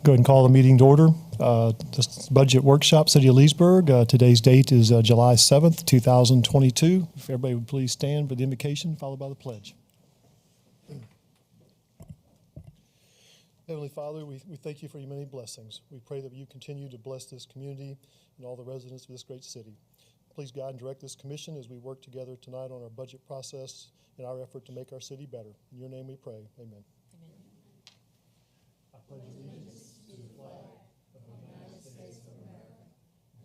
Go ahead and call the meeting to order. This budget workshop, City of Leesburg. Today's date is July 7th, 2022. If everybody would please stand for the invocation, followed by the pledge. Heavenly Father, we thank you for your many blessings. We pray that you continue to bless this community and all the residents of this great city. Please guide and direct this commission as we work together tonight on our budget process in our effort to make our city better. In your name we pray. Amen. I pledge allegiance to the flag of the United States of America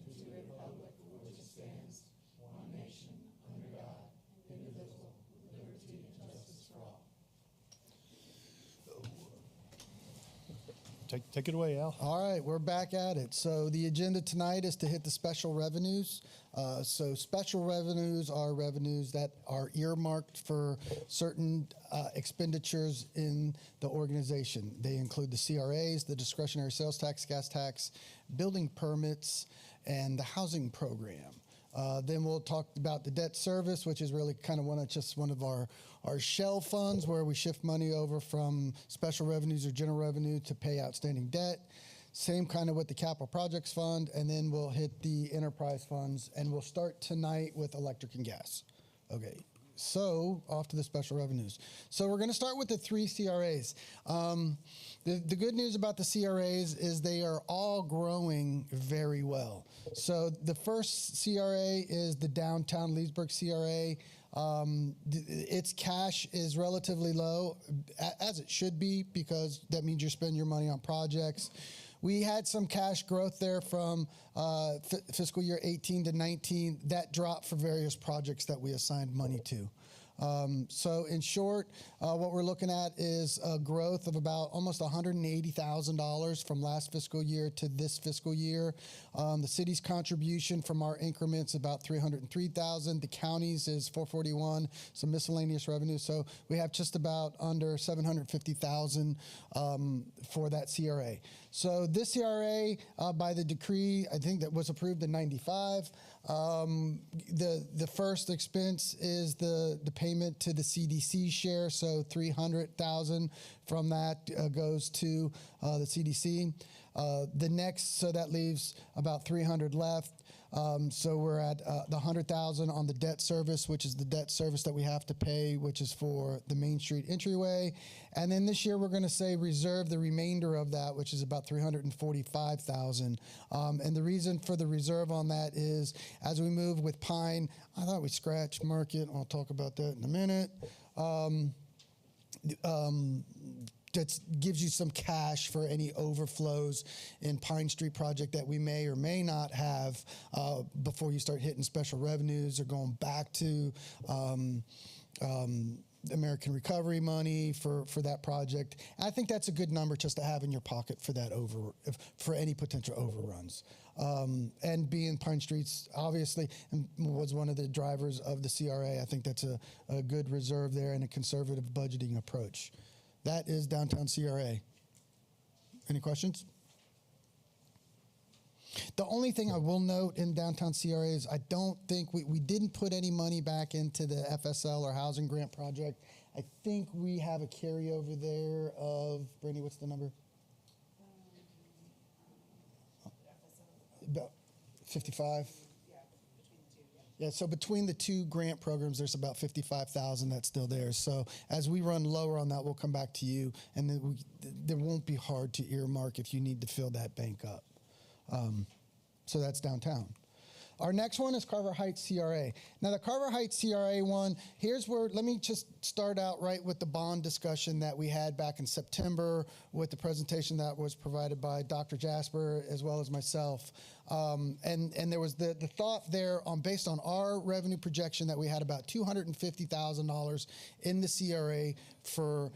and to the republic for which it stands, one nation, under God, indivisible, with liberty and justice for all. Take it away, Al. All right, we're back at it. So the agenda tonight is to hit the special revenues. So special revenues are revenues that are earmarked for certain expenditures in the organization. They include the CRAs, the Discretionary Sales Tax, gas tax, building permits, and the housing program. Then we'll talk about the debt service, which is really kind of one of our shell funds where we shift money over from special revenues or general revenue to pay outstanding debt. Same kind of with the capital projects fund, and then we'll hit the enterprise funds, and we'll start tonight with electric and gas. Okay, so off to the special revenues. So we're going to start with the three CRAs. The good news about the CRAs is they are all growing very well. So the first CRA is the Downtown Leesburg Cra. Its cash is relatively low, as it should be, because that means you're spending your money on projects. We had some cash growth there from fiscal year 18 to 19. That dropped for various projects that we assigned money to. So in short, what we're looking at is a growth of about almost $180,000 from last fiscal year to this fiscal year. The city's contribution from our increments about $303,000. The county's is $441,000. Some miscellaneous revenue. So we have just about under $750,000 for that CRA. So this CRA, by the decree, I think that was approved in '95. The first expense is the payment to the CDC share, so $300,000 from that goes to the CDC. The next, so that leaves about $300,000 left. So we're at the $100,000 on the debt service, which is the debt service that we have to pay, which is for the Main Street entryway. And then this year we're going to say reserve the remainder of that, which is about $345,000. And the reason for the reserve on that is as we move with Pine, I thought we'd scratch market. I'll talk about that in a minute. That gives you some cash for any overflows in Pine Street project that we may or may not have before you start hitting special revenues or going back to American Recovery money for that project. And I think that's a good number just to have in your pocket for that for any potential overruns. And being Pine Street's obviously was one of the drivers of the CRA. I think that's a good reserve there and a conservative budgeting approach. That is Downtown CRA. Any questions? The only thing I will note in Downtown CRA is I don't think we didn't put any money back into the FSL or housing grant project. I think we have a carryover there of, Brittany, what's the number? About 55. Yeah, so between the two grant programs, there's about $55,000 that's still there. So as we run lower on that, we'll come back to you, and then there won't be hard to earmark if you need to fill that bank up. So that's downtown. Our next one is Carver Heights Cra. Now, the Carver Heights Cra one, here's where, let me just start out right with the bond discussion that we had back in September with the presentation that was provided by Dr. Jasper as well as myself. And there was the thought there based on our revenue projection that we had about $250,000 in the CRA for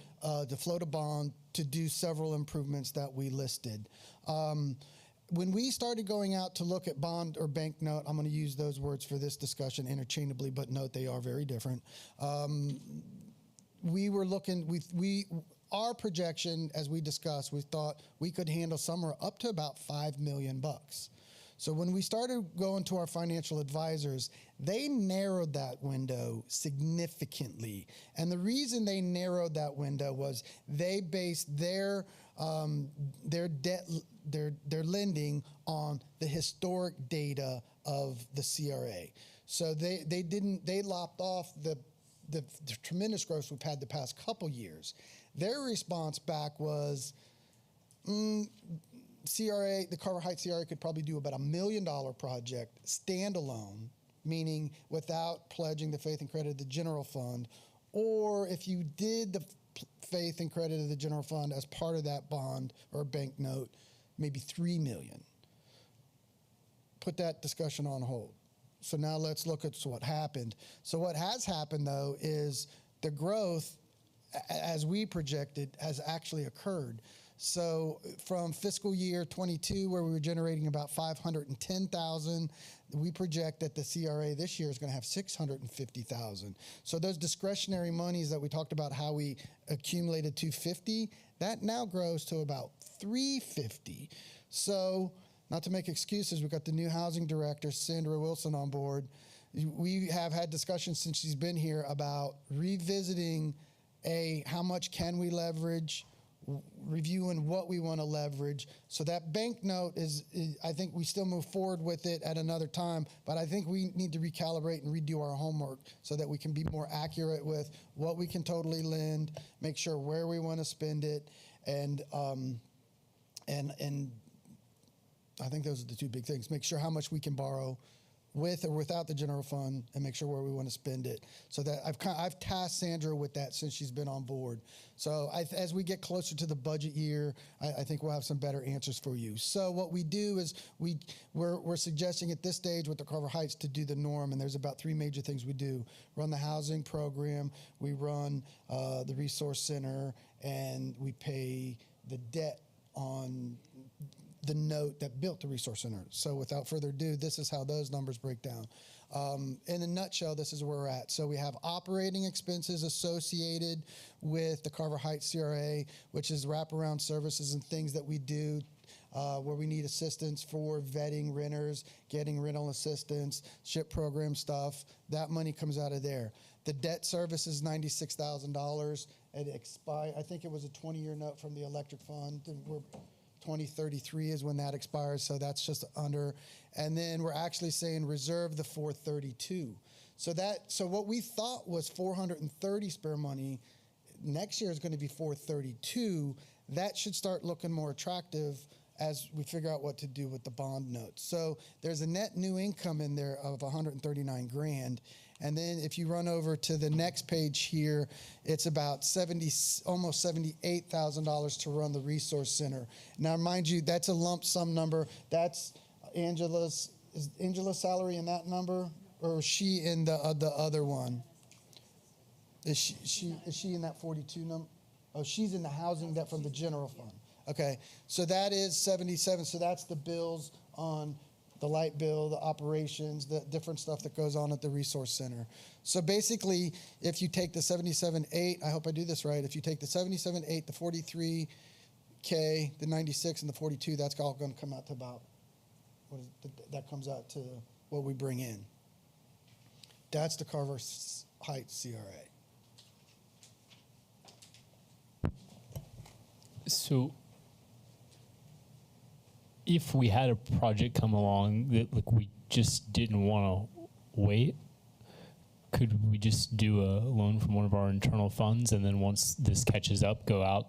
to float a bond to do several improvements that we listed. When we started going out to look at bond or bank note, I'm going to use those words for this discussion interchangeably, but note they are very different. We were looking, our projection, as we discussed, we thought we could handle somewhere up to about $5 million. So when we started going to our financial advisors, they narrowed that window significantly. And the reason they narrowed that window was they based their debt, their lending on the historic data of the CRA. So they lopped off the tremendous growth we've had the past couple years. Their response back was, CRA, the Carver Heights CRA could probably do about $1 million project standalone, meaning without pledging the faith and credit of the general fund, or if you did the faith and credit of the general fund as part of that bond or bank note, maybe $3 million. Put that discussion on hold. So now let's look at what happened. So what has happened, though, is the growth, as we projected, has actually occurred. So from fiscal year 22, where we were generating about 510,000, we project that the CRA this year is going to have 650,000. So those discretionary monies that we talked about, how we accumulated 250, that now grows to about 350. So not to make excuses, we've got the new housing director, Sandra Wilson, on board. We have had discussions since she's been here about revisiting how much can we leverage, reviewing what we want to leverage. So that bank note is, I think we still move forward with it at another time, but I think we need to recalibrate and redo our homework so that we can be more accurate with what we can totally lend, make sure where we want to spend it, and I think those are the two big things. Make sure how much we can borrow with or without the general fund, and make sure where we want to spend it. So that I've tasked Sandra with that since she's been on board. So as we get closer to the budget year, I think we'll have some better answers for you. So what we do is we're suggesting at this stage with the Carver Heights to do the norm, and there's about 3 major things we do: run the housing program, we run the resource center, and we pay the debt on the note that built the resource center. So without further ado, this is how those numbers break down. In a nutshell, this is where we're at. So we have operating expenses associated with the Carver Heights CRA, which is wraparound services and things that we do where we need assistance for vetting renters, getting rental assistance, SHIP program stuff. That money comes out of there. The debt service is $96,000. It expired. I think it was a 20-year note from the electric fund. 2033 is when that expires, so that's just under. And then we're actually saying reserve the 432. So what we thought was 430 spare money, next year is going to be 432. That should start looking more attractive as we figure out what to do with the bond notes. So there's a net new income in there of 139 grand. And then if you run over to the next page here, it's about almost $78,000 to run the resource center. Now, mind you, that's a lump sum number. That's is Angela's salary in that number, or is she in the other one? Is she in that 42 number? Oh, she's in the housing debt from the general fund. Okay, so that is 77. So that's the bills on the light bill, the operations, the different stuff that goes on at the resource center. So basically, if you take the 77.8, I hope I do this right. If you take the 77.8, the 43K, the 96, and the 42, that's all going to come out to about that comes out to what we bring in. That's the Carver Heights CRA. So if we had a project come along that we just didn't want to wait, could we just do a loan from one of our internal funds, and then once this catches up, go out,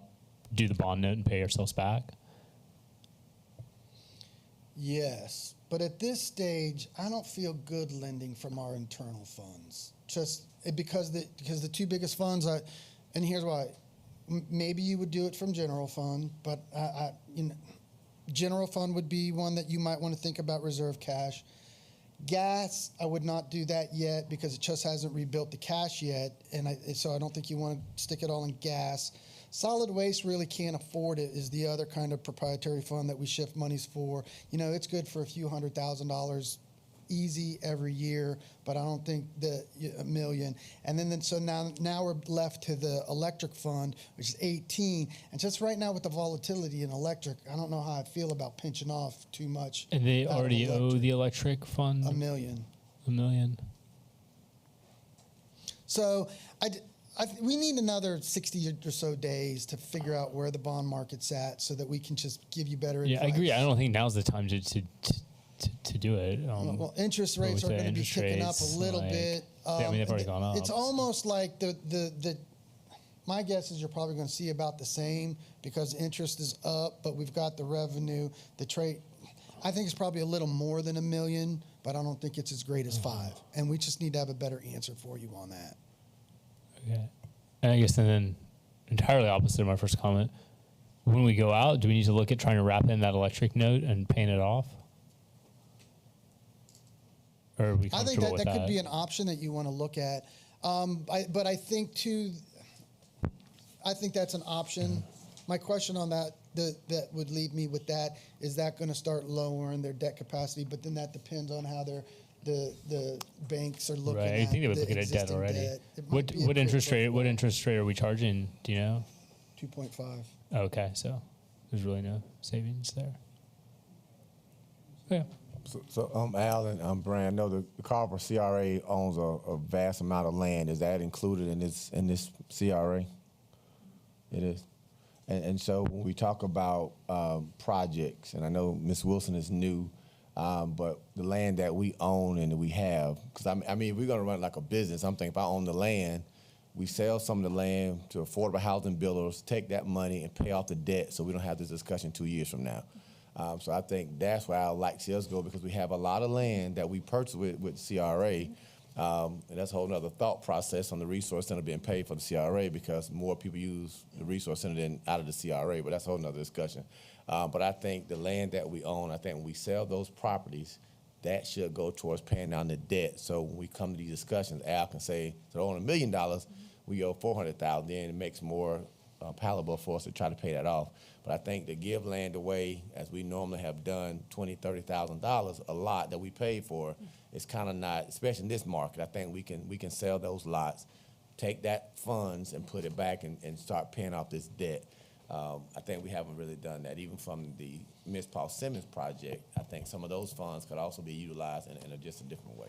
do the bond note, and pay ourselves back? Yes, but at this stage, I don't feel good lending from our internal funds. Just because the two biggest funds, and here's why. Maybe you would do it from general fund, but general fund would be one that you might want to think about reserve cash. Gas, I would not do that yet because it just hasn't rebuilt the cash yet, so I don't think you want to stick it all in gas. Solid waste really can't afford it is the other kind of proprietary fund that we shift monies for. It's good for a few $100,000 easy every year, but I don't think that a million. And then so now we're left to the electric fund, which is 18. And just right now with the volatility in electric, I don't know how I feel about pinching off too much. And they out of already owe electric. the electric fund $1 million. $1 million. So we need another 60 or so days to figure out where the bond market's at so that we can just give you better advice. Yeah, I agree. I don't think now's the time to do it. Well, interest rates are going to be ticking up a little bit. I mean, they've already gone up. It's almost like my guess is you're probably going to see about the same because interest is up, but we've got the revenue, the trade. I think it's probably a little more than $1 million, but I don't think it's as great as 5. And we just need to have a better answer for you on that. Okay. And I guess then entirely opposite of my first comment, when we go out, do we need to look at trying to wrap in that electric note and paying it off? Or are we I think comfortable that with could be an option that you want to look at. But I think too, I think that's an option. My question on that would leave me with that, is that going to start lowering their debt capacity? But then that depends on how the banks are looking right. at I think they would the look at debt existing already. debt. It might be a What bit interest of a rate? What floor. interest rate are we charging? Do you know? 2.5. Okay, so there's really no savings there. Yeah. So Al and I'm Brand. I know the Carver CRA owns a vast amount of land. Is that included in this CRA? It is. And so when we talk about projects, and I know Ms. Wilson is new, but the land that we own and that we have, because I mean, we're going to run it like a business. I'm thinking if I own the land, we sell some of the land to affordable housing builders, take that money and pay off the debt so we don't have this discussion 2 years from now. So I think that's where I like to see us go, because we have a lot of land that we purchased with CRA. And that's a whole other thought process on the resource center being paid for the CRA, because more people use the resource center than out of the CRA, but that's a whole nother discussion. But I think the land that we own, I think when we sell those properties, that should go towards paying down the debt. So when we come to these discussions, Al can say, so on $1 million, we owe $400,000, then it makes more palatable for us to try to pay that off. But I think to give land away, as we normally have done, $20,000, $30,000, a lot that we paid for, it's kind of not, especially in this market. I think we can sell those lots, take that funds and put it back and start paying off this debt. I think we haven't really done that. Even from the Miss Paul Simmons project, I think some of those funds could also be utilized in just a different way.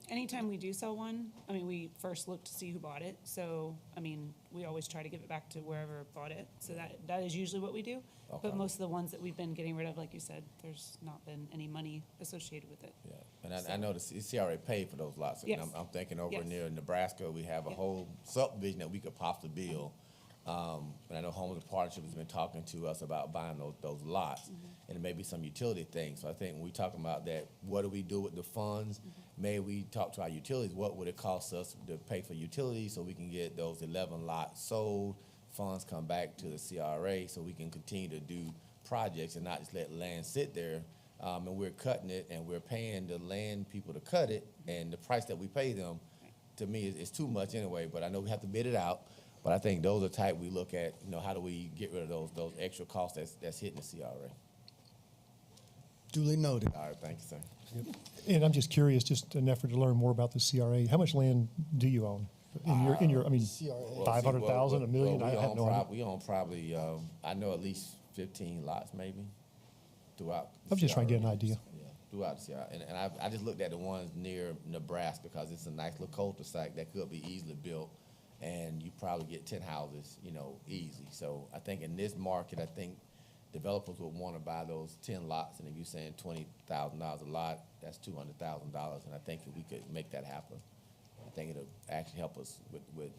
Anytime we do sell one, I mean, we first look to see who bought it. So, I mean, we always try to give it back to wherever bought it. So that is usually what we do. Okay. But most of the ones that we've been getting rid of, like you said, there's not been any money associated with it. Yeah, and I know the CRA paid for those lots. Yes. I'm thinking over Yes. near Nebraska, we have a Yeah. whole subdivision that we could possibly build. And I know Homeless Partnership has been talking to us about buying those lots, and it may be some utility things. So I think when we talking about that, what do we do with the funds? May we talk to our utilities? What would it cost us to pay for utilities so we can get those 11 lots sold? Funds come back to the CRA so we can continue to do projects and not just let land sit there. And we're cutting it and we're paying the land people to cut it, and the price that we pay them, to me, is too much anyway. But I know we have to bid it out. But I think those are type we look at, how do we get rid of those extra costs that's hitting the CRA. Duly noted. All right, thank you, sir. And I'm just curious, just an effort to learn more about the CRA. How much land do you own? In your, I mean, CRA. 500,000, a million? We I have own no idea. we own probably, I know at least 15 lots maybe throughout. I'm just trying to get an CRA. idea. Yeah, throughout the CRA. And I just looked at the ones near Nebraska because it's a nice little cul-de-sac that could be easily built. And you probably get 10 houses, easy. So I think in this market, I think developers would want to buy those 10 lots. And if you're saying $20,000 a lot, that's $200,000. And I think if we could make that happen, I think it'll actually help us with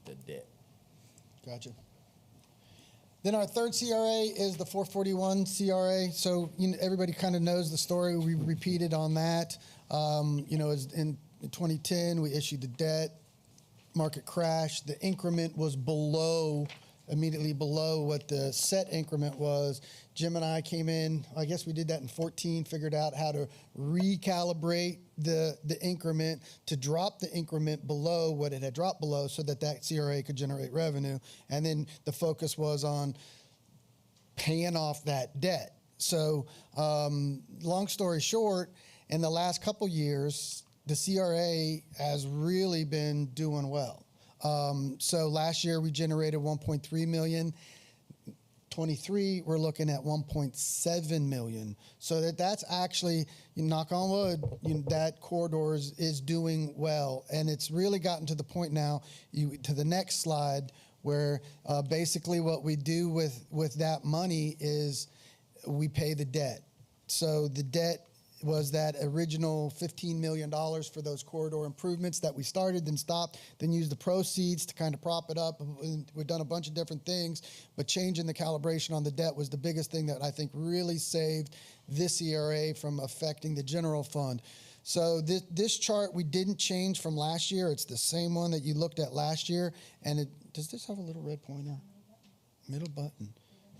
the debt. Gotcha. Then our third CRA is the 441 CRA. So everybody kind of knows the story. We repeated on that. As in 2010, we issued the debt. Market crash. The increment was immediately below what the set increment was. Jim and I came in, I guess we did that in 14, figured out how to recalibrate the increment to drop the increment below what it had dropped below so that CRA could generate revenue. And then the focus was on paying off that debt. So long story short, in the last couple years, the CRA has really been doing well. So last year we generated 1.3 million. 23, we're looking at 1.7 million. So that's actually, knock on wood, that corridor is doing well. And it's really gotten to the point now, to the next slide, where basically what we do with that money is we pay the debt. So the debt was that original $15 million for those corridor improvements that we started, then stopped, then used the proceeds to kind of prop it up. We've done a bunch of different things, but changing the calibration on the debt was the biggest thing that I think really saved this ERA from affecting the general fund. So this chart we didn't change from last year. It's the same one that you looked at last year. And does this have a little red pointer? Middle button.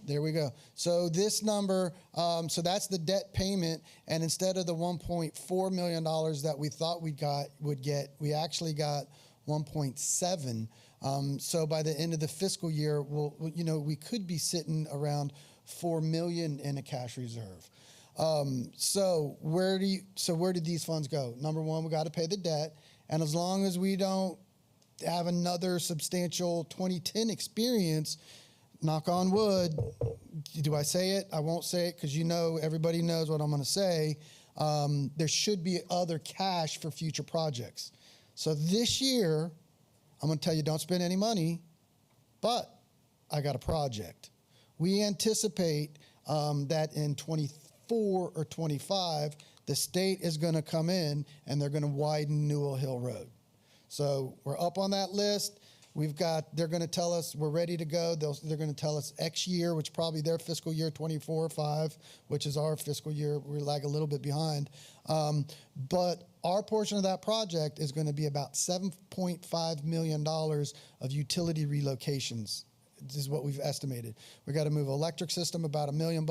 There we go. So this number, so that's the debt payment, and instead of the $1.4 million that we thought would get, we actually got 1.7. So by the end of the fiscal year, we could be sitting around 4 million in a cash reserve. So where did these funds go? Number one, we got to pay the debt, and as long as we don't have another substantial 2010 experience, knock on wood, do I say it? I won't say it because everybody knows what I'm going to say. There should be other cash for future projects. So this year, I'm going to tell you don't spend any money, but I got a project. We anticipate that in 24 or 25, the state is going to come in and they're going to widen Newell Hill Road. So we're up on that list. They're going to tell us we're ready to go. They're going to tell us X year, which probably their fiscal year 24 or 5, which is our fiscal year. We lag a little bit behind. But our portion of that project is going to be about $7.5 million of utility relocations. This is what we've estimated. We've got to move electric system, about $1 million.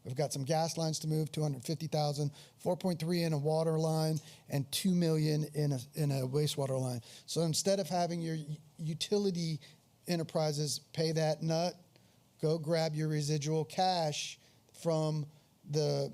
We've got some gas lines to move, $250,000, 4.3 in a water line, and $2 million in a wastewater line. So instead of having your utility enterprises pay that nut, go grab your residual cash from the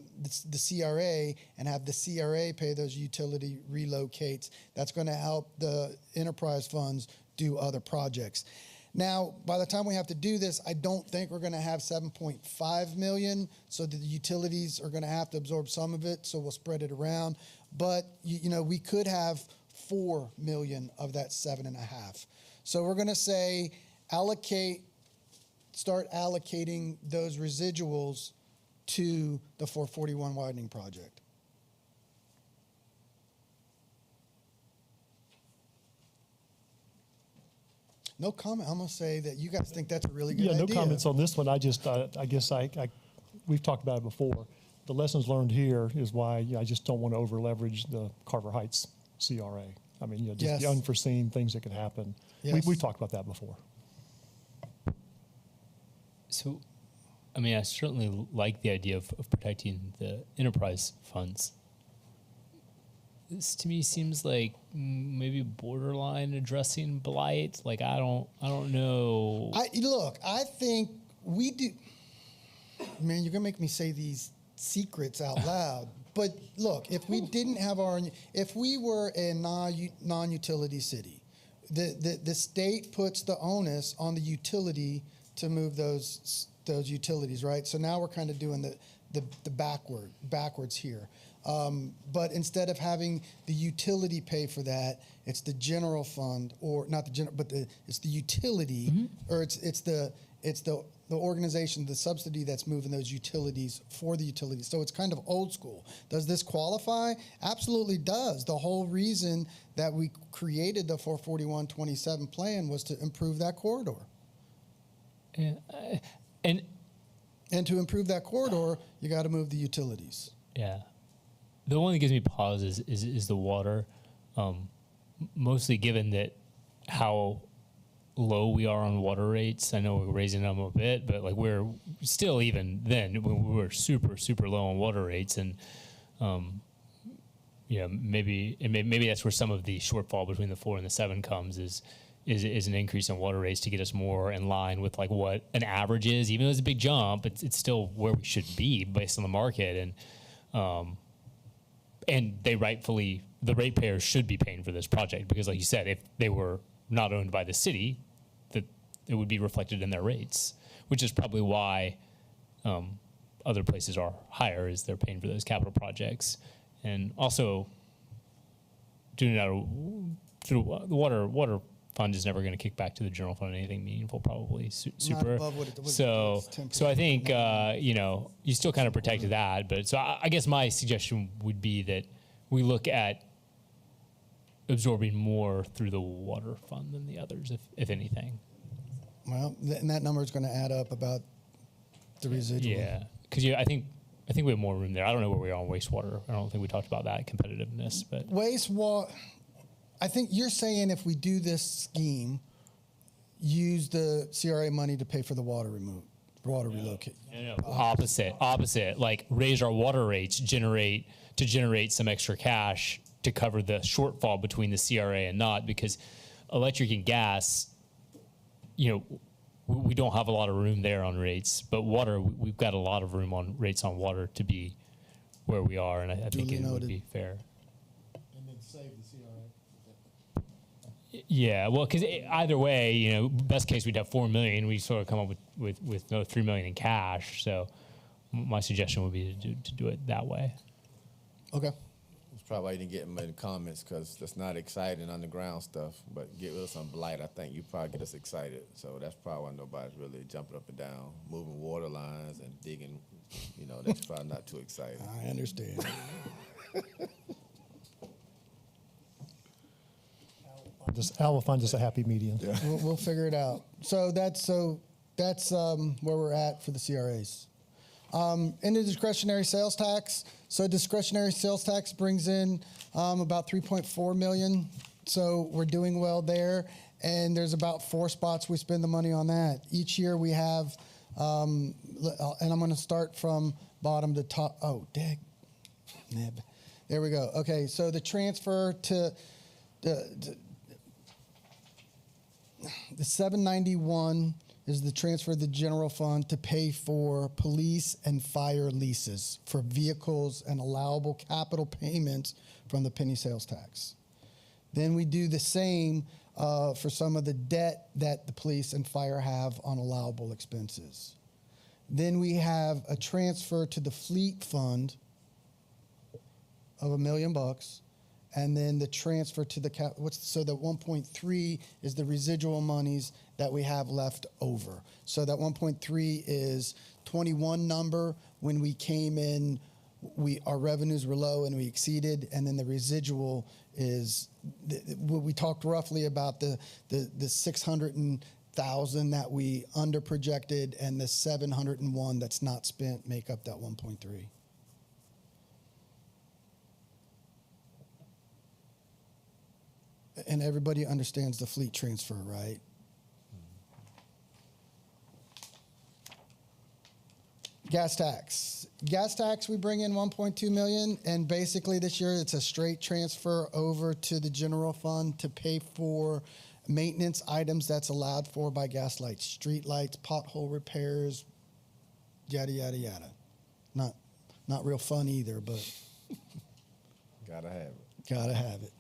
CRA and have the CRA pay those utility relocates. That's going to help the enterprise funds do other projects. Now, by the time we have to do this, I don't think we're going to have 7.5 million, so the utilities are going to have to absorb some of it, so we'll spread it around. But, we could have 4 million of that 7.5. So we're going to say start allocating those residuals to the 441 widening project. No comment. I'm going to say that you guys think that's a really good idea. Yeah, no comments on this one. I guess we've talked about it before. The lessons learned here is why I just don't want to over leverage the Carver Heights CRA. I mean, just the unforeseen things that could happen. Yes. We've talked about that before. So, I certainly like the idea of protecting the enterprise funds. This to me seems like maybe borderline addressing blight. Like I don't know. I think we do. Man, you're gonna make me say these secrets out loud. But look, if we didn't have if we were a non-utility city, the state puts the onus on the utility to move those utilities, right? So now we're kind of doing the backwards here. But instead of having the utility pay for that, it's the general fund, or not the general, but it's the utility, or it's the organization, the subsidy that's moving those utilities for the utilities. So it's kind of old school. Does this qualify? Absolutely does. The whole reason that we created the 441-27 plan was to improve that corridor. Yeah, and to improve that corridor, you got to move the utilities. Yeah. The one that gives me pause is the water, mostly given that how low we are on water rates. I know we're raising them a bit, but like we're still, even then, we were super, super low on water rates. And, maybe that's where some of the shortfall between the 4 and the 7 comes is an increase in water rates to get us more in line with like what an average is. Even though it's a big jump, it's still where we should be based on the market. And, and the ratepayers should be paying for this project because, like you said, if they were not owned by the city, that it would be reflected in their rates, which is probably why other places are higher, is they're paying for those capital projects. And also, doing it out of, through the water fund is never going to kick back to the general fund anything meaningful, probably super. above what it was. So It's I think you still kind of protected that, but so I guess my suggestion would be that we look at absorbing more through the water fund than the others, if anything. Well, and that number is going to add up about the residual. Yeah, because I think we have more room there. I don't know where we are on wastewater. I don't think we talked about that competitiveness, but Wastewater, I think you're saying if we do this scheme, use the CRA money to pay for the water relocate. no, opposite. Like raise our water rates, generate some extra cash to cover the shortfall between the CRA and not, because electric and gas, we don't have a lot of room there on rates, but water, we've got a lot of room on rates on water to be where we are, and I think Duly it would noted. be fair. And then save the CRA. Yeah, well, because either way, best case we'd have 4 million. We sort of come up with no 3 million in cash. So my suggestion would be to do it that way. Okay. It's probably why you didn't get many comments, because that's not exciting underground stuff. But get rid of some blight, I think you probably get us excited. So that's probably why nobody's really jumping up and down, moving water lines and digging. That's probably not too exciting. I understand. Al will find us a happy median. Yeah. We'll figure it out. So that's where we're at for the CRAs. Into discretionary sales tax. So discretionary sales tax brings in about 3.4 million. So we're doing well there. And there's about 4 spots we spend the money on that. Each year we have, and I'm going to start from bottom to top. Oh, dag nib. There we go. Okay, so the transfer to the 791 is the transfer of the general fund to pay for police and fire leases for vehicles and allowable capital payments from the penny sales tax. Then we do the same for some of the debt that the police and fire have on allowable expenses. Then we have a transfer to the fleet fund of $1 million. And then the transfer to the so that 1.3 is the residual monies that we have left over. So that 1.3 is 21 number. When we came in, our revenues were low and we exceeded, and then the residual is we talked roughly about the 600,000 that we under projected, and the 701 that's not spent make up that 1.3. And everybody understands the fleet transfer, right? Gas tax. Gas tax, we bring in 1.2 million, and basically this year it's a straight transfer over to the general fund to pay for maintenance items that's allowed for by gas lights, street lights, pothole repairs, yada, yada, yada. Not real fun either, but Gotta have it. gotta have it.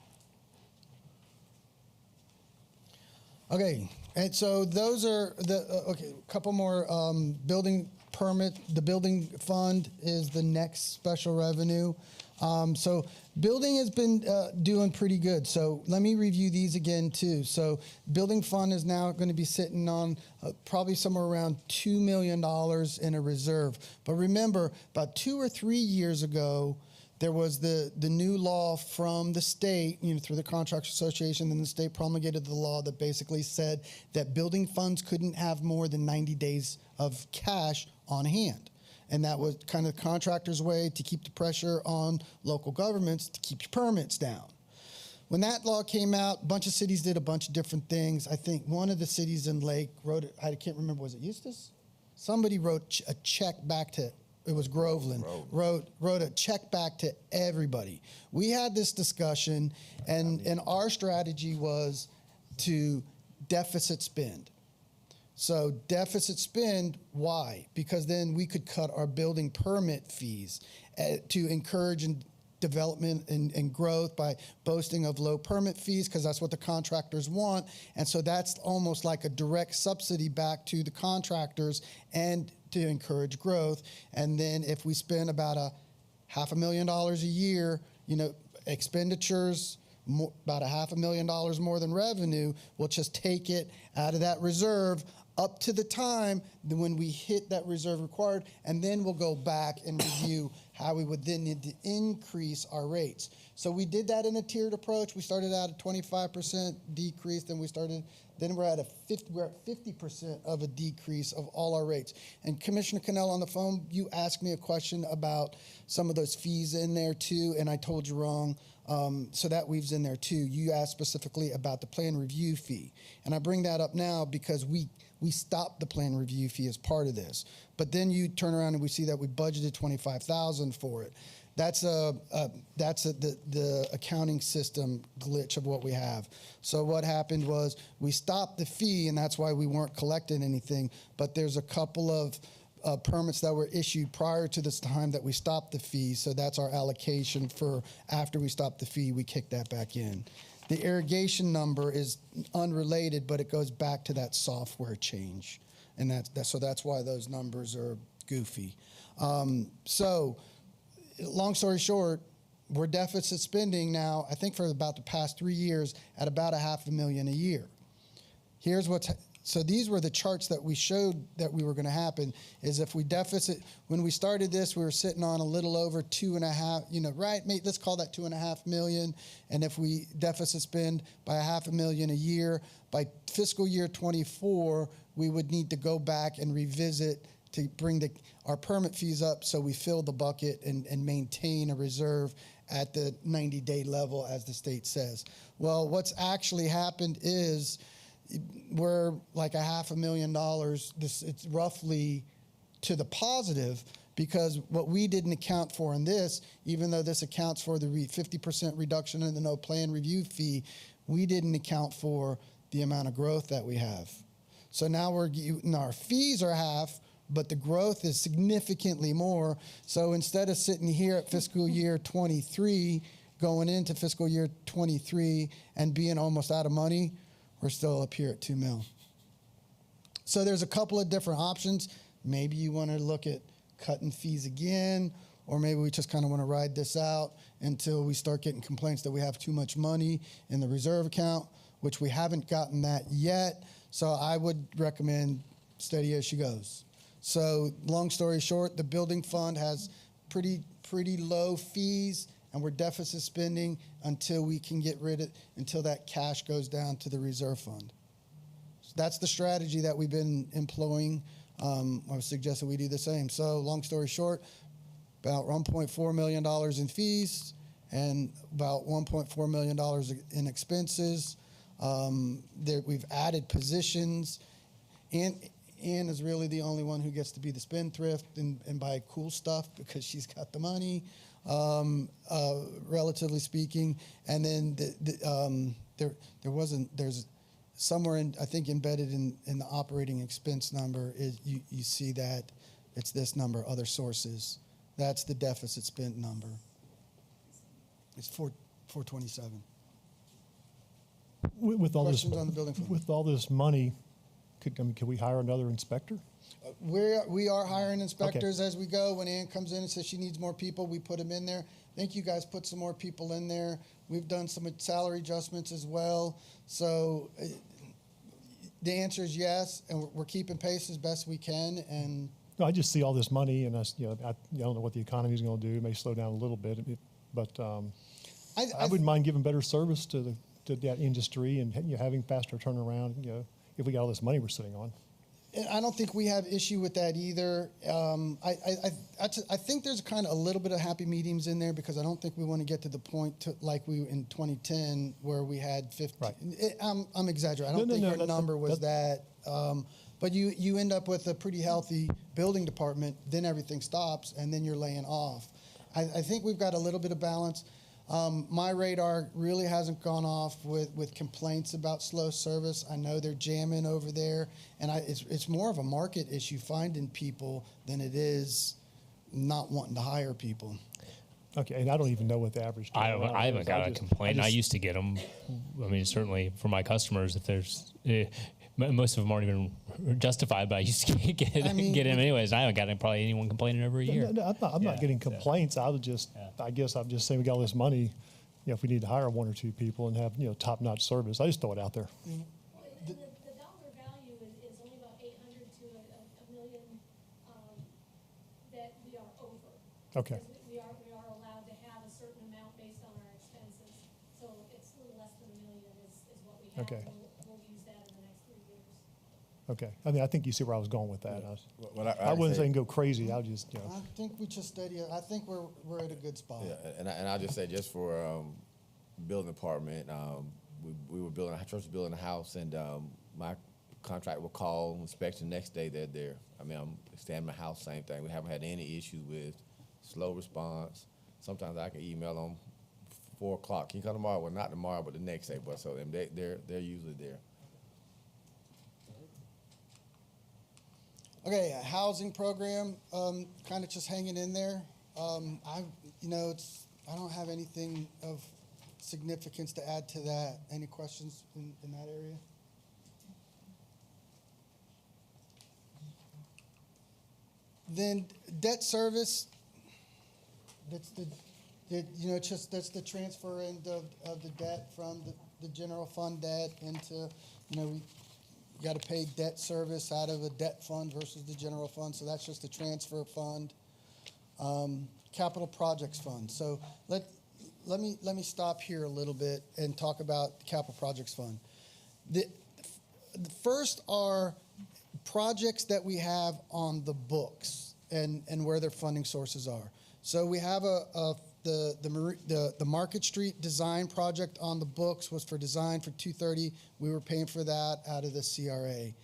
Okay, and so those are a couple more building permit. The building fund is the next special revenue. So building has been doing pretty good. So let me review these again too. So building fund is now going to be sitting on probably somewhere around $2 million in a reserve. But remember, about 2 or 3 years ago, there was the new law from the state, through the Contractors Association, and the state promulgated the law that basically said that building funds couldn't have more than 90 days of cash on hand. And that was kind of the contractor's way to keep the pressure on local governments to keep your permits down. When that law came out, a bunch of cities did a bunch of different things. I think one of the cities in Lake wrote it, I can't remember, was it Eustis? Somebody wrote a check back to, it was Groveland, wrote a check back to everybody. We had this discussion, and our strategy was to deficit spend. So deficit spend, why? Because then we could cut our building permit fees to encourage development and growth by boasting of low permit fees, because that's what the contractors want. And so that's almost like a direct subsidy back to the contractors and to encourage growth. And then if we spend about $500,000 a year, expenditures, about $500,000 more than revenue, we'll just take it out of that reserve up to the time when we hit that reserve required, and then we'll go back and review how we would then need to increase our rates. So we did that in a tiered approach. We started out at 25% decrease, then we're at 50% of a decrease of all our rates. And Commissioner Cannell, on the phone, you asked me a question about some of those fees in there too, and I told you wrong. So that weaves in there too. You asked specifically about the plan review fee. And I bring that up now because we stopped the plan review fee as part of this. But then you turn around and we see that we budgeted $25,000 for it. That's the accounting system glitch of what we have. So what happened was we stopped the fee, and that's why we weren't collecting anything. But there's a couple of permits that were issued prior to this time that we stopped the fee. So that's our allocation for after we stopped the fee, we kick that back in. The irrigation number is unrelated, but it goes back to that software change. And so that's why those numbers are goofy. So long story short, we're deficit spending now, I think for about the past 3 years, at about $500,000 a year. Here's so these were the charts that we showed that we were going to happen, is if we deficit, when we started this, we were sitting on a little over 2.5, right? Let's call that 2.5 million. And if we deficit spend by $500,000 a year, by fiscal year 24, we would need to go back and revisit to bring our permit fees up so we fill the bucket and maintain a reserve at the 90-day level, as the state says. Well, what's actually happened is we're like $500,000. It's roughly to the positive, because what we didn't account for in this, even though this accounts for the 50% reduction in the no plan review fee, we didn't account for the amount of growth that we have. So now our fees are half, but the growth is significantly more. So instead of sitting here at fiscal year 23, going into fiscal year 23 and being almost out of money, we're still up here at $2 million. So there's a couple of different options. Maybe you want to look at cutting fees again, or maybe we just kind of want to ride this out until we start getting complaints that we have too much money in the reserve account, which we haven't gotten that yet. So I would recommend steady as she goes. So long story short, the building fund has pretty low fees, and we're deficit spending until we can until that cash goes down to the reserve fund. So that's the strategy that we've been employing. I would suggest that we do the same. So long story short, about $1.4 million in fees and about $1.4 million in expenses. We've added positions. Ann is really the only one who gets to be the spendthrift and buy cool stuff because she's got the money. Relatively speaking, and then there's somewhere I think embedded in the operating expense number is you see that it's this number, other sources. That's the deficit spent number. It's 427. With all Questions on the building fund? With all this money, could we hire another inspector? We are hiring inspectors as we go. When Ann comes in and says she needs more people, we put them in there. I think you guys put some more people in there. We've done some salary adjustments as well. So the answer is yes, and we're keeping pace as best we can. And No, I just see all this money, and I don't know what the economy is going to do. It may slow down a little bit, but I wouldn't mind giving better service to that industry and having faster turnaround. If we got all this money we're sitting on. I don't think we have issue with that either. I think there's kind of a little bit of happy mediums in there, because I don't think we want to get to the point like we in 2010 where we had 50. Right. I'm exaggerating. I don't think our number was that. But you end up with a pretty healthy building department, then everything stops, and then you're laying off. I think we've got a little bit of balance. My radar really hasn't gone off with complaints about slow service. I know they're jamming over there, and it's more of a market issue finding people than it is not wanting to hire people. Okay, and I don't even know what the average. I haven't got a complaint. I used to get them. I mean, certainly for my customers, if there's most of them aren't even justified, but I used to get them anyways. And I haven't gotten probably anyone complaining every year. No, I'm not getting complaints. I would just, I guess I'm just saying we got all this money. If we need to hire one or two people and have top-notch service, I just throw it out there. The dollar value is only about 800 to a million that we are over. Okay. Because we are allowed to have a certain amount based on our expenses. So it's a little less than $1 million is what we have. Okay. We'll use that in the next 3 years. Okay. I mean, I think you see where I was going with that. Well, I wouldn't say go crazy. I'll just, I think we just steady. I think we're at a good spot. Yeah, and I'll just say, just for building department, we were building, church was building a house, and my contractor will call, inspection next day, they're there. I mean, I'm staying in my house, same thing. We haven't had any issues with slow response. Sometimes I can email them 4 o'clock. Can you come tomorrow? Well, not tomorrow, but the next day. But so they're usually there. Okay, a housing program, kind of just hanging in there. I don't have anything of significance to add to that. Any questions in that area? Then debt service. That's that's the transfer end of the debt from the general fund debt into, we got to pay debt service out of a debt fund versus the general fund. So that's just a transfer fund. Capital projects fund. So let me stop here a little bit and talk about the capital projects fund. The first are projects that we have on the books and where their funding sources are. So we have the Market Street design project on the books was for design for $230. We were paying for that out of the CRA.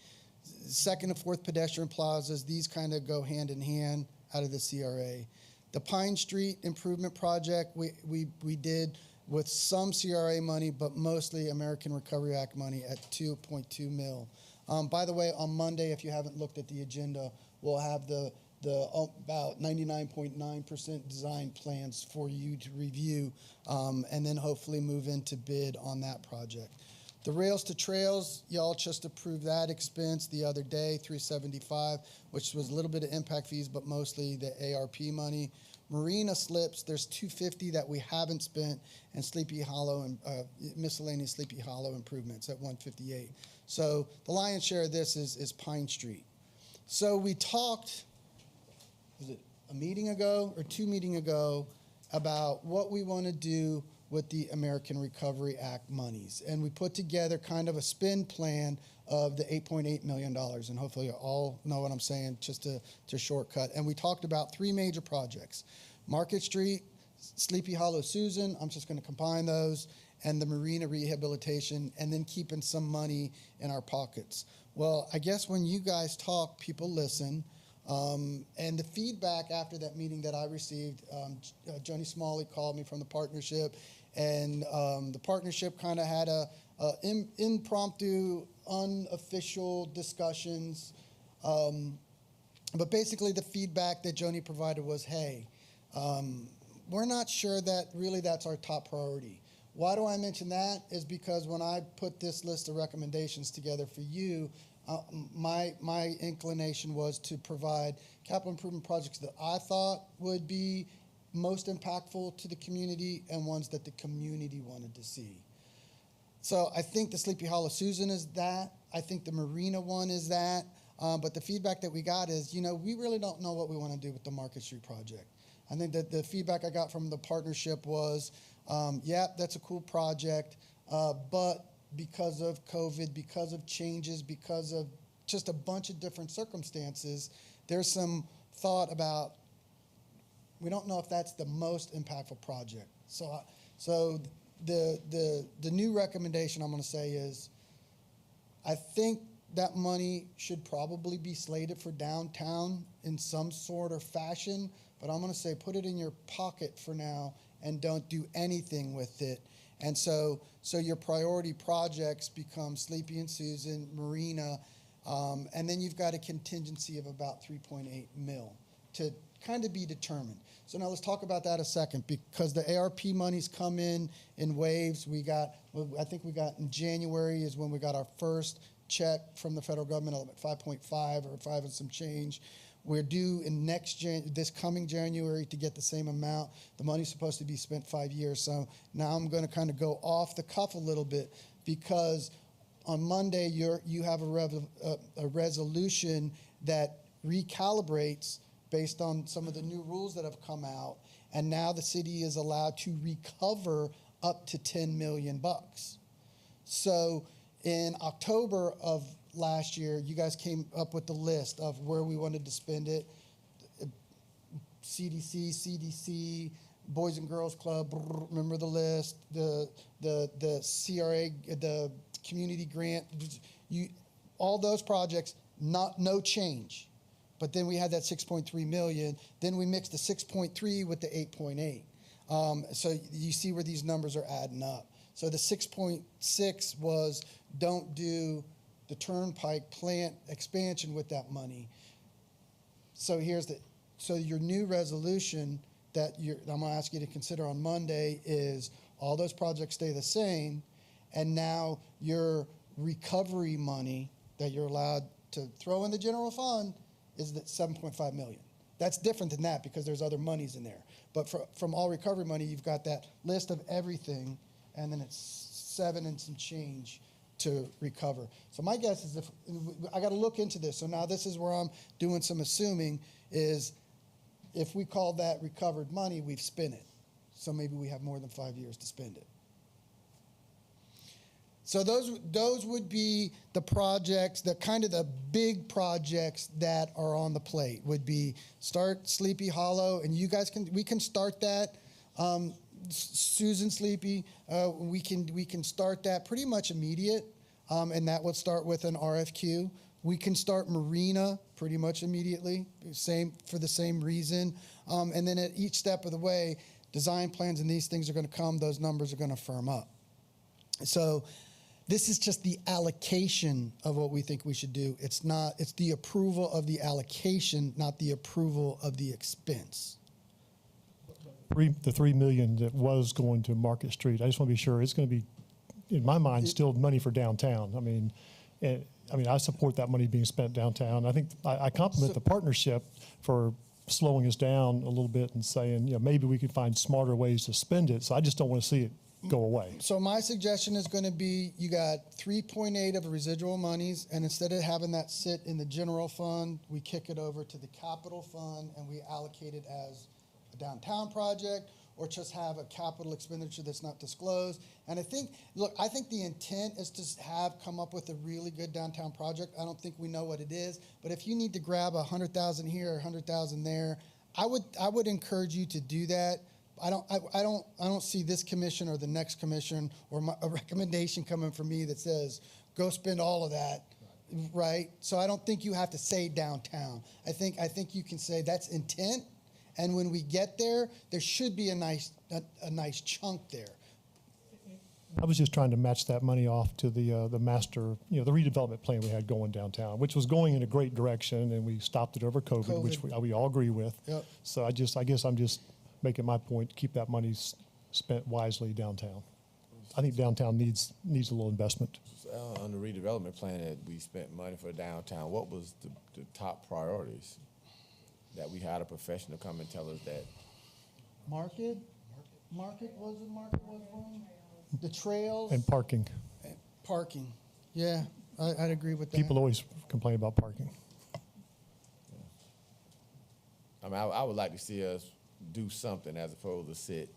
Second and fourth pedestrian plazas, these kind of go hand in hand out of the CRA. The Pine Street improvement project we did with some CRA money, but mostly American Recovery Act money at $2.2 million. By the way, on Monday, if you haven't looked at the agenda, we'll have the about 99.9% design plans for you to review, and then hopefully move into bid on that project. The Rails to Trails, y'all just approved that expense the other day, $375, which was a little bit of impact fees, but mostly the ARP money. Marina slips, there's $250 that we haven't spent, and Sleepy Hollow and miscellaneous Sleepy Hollow improvements at $158. So the lion's share of this is Pine Street. So we talked, was it a meeting ago or 2 meetings ago, about what we want to do with the American Recovery Act monies. And we put together kind of a spend plan of the $8.8 million. And hopefully you all know what I'm saying, just to shortcut. And we talked about 3 major projects: Market Street, Sleepy Hollow Susan, I'm just going to combine those, and the marina rehabilitation, and then keeping some money in our pockets. Well, I guess when you guys talk, people listen. And the feedback after that meeting that I received, Joni Smalley called me from the partnership, and the partnership kind of had a impromptu, unofficial discussions. But basically the feedback that Joni provided was, hey, we're not sure that really that's our top priority. Why do I mention that? Is because when I put this list of recommendations together for you, my inclination was to provide capital improvement projects that I thought would be most impactful to the community and ones that the community wanted to see. So I think the Sleepy Hollow Susan is that. I think the Marina one is that. But the feedback that we got is, we really don't know what we want to do with the Market Street project. I think that the feedback I got from the partnership was, yeah, that's a cool project, but because of COVID, because of changes, because of just a bunch of different circumstances, there's some thought about, we don't know if that's the most impactful project. So the new recommendation I'm going to say is, I think that money should probably be slated for downtown in some sort of fashion, but I'm going to say put it in your pocket for now and don't do anything with it. And so your priority projects become Sleepy and Susan, Marina, and then you've got a contingency of about $3.8 million to kind of be determined. So now let's talk about that a second, because the ARP monies come in waves. I think we got in January is when we got our first check from the federal government at 5.5 or 5 and some change. We're due in this coming January to get the same amount. The money's supposed to be spent 5 years. So now I'm going to kind of go off the cuff a little bit, because on Monday you have a resolution that recalibrates based on some of the new rules that have come out, and now the city is allowed to recover up to $10 million. So in October of last year, you guys came up with the list of where we wanted to spend it. CDC, Boys and Girls Club, remember the list, the CRA, the community grant, all those projects, no change. But then we had that 6.3 million. Then we mixed the 6.3 with the 8.8. So you see where these numbers are adding up. So the 6.6 was don't do the turnpike plant expansion with that money. So your new resolution that I'm going to ask you to consider on Monday is all those projects stay the same, and now your recovery money that you're allowed to throw in the general fund is that 7.5 million. That's different than that because there's other monies in there. But from all recovery money, you've got that list of everything, and then it's 7 and some change to recover. So my guess is I got to look into this. So now this is where I'm doing some assuming is if we call that recovered money, we've spent it. So maybe we have more than 5 years to spend it. So those would be the projects, the kind of the big projects that are on the plate would be start Sleepy Hollow, and we can start that. Susan Sleepy, we can start that pretty much immediate, and that would start with an RFQ. We can start Marina pretty much immediately, for the same reason. And then at each step of the way, design plans and these things are going to come, those numbers are going to firm up. So this is just the allocation of what we think we should do. It's the approval of the allocation, not the approval of the expense. The $3 million that was going to Market Street, I just want to be sure it's going to be, in my mind, still money for downtown. I mean, I support that money being spent downtown. I think I compliment the partnership for slowing us down a little bit and saying, maybe we could find smarter ways to spend it. So I just don't want to see it go away. So my suggestion is going to be you got 3.8 of the residual monies, and instead of having that sit in the general fund, we kick it over to the capital fund and we allocate it as a downtown project, or just have a capital expenditure that's not disclosed. And I think the intent is to come up with a really good downtown project. I don't think we know what it is, but if you need to grab 100,000 here or 100,000 there, I would encourage you to do that. I don't see this commission or the next commission or a recommendation coming from me that says go spend all of that, right? So I don't think you have to say downtown. I think you can say that's intent. And when we get there, there should be a nice chunk there. I was just trying to match that money off to the master, the redevelopment plan we had going downtown, which was going in a great direction, and we stopped it over COVID. Which we all agree with. Yep. So I guess I'm just making my point: keep that money spent wisely downtown. I think downtown needs a little investment. On the redevelopment plan that we spent money for downtown, what was the top priorities? That we had a professional come and tell us that. Market was one. The trails. And parking. Parking. Yeah, I'd agree with that. People always complain about parking. Yeah. I mean, I would like to see us do something as opposed to sit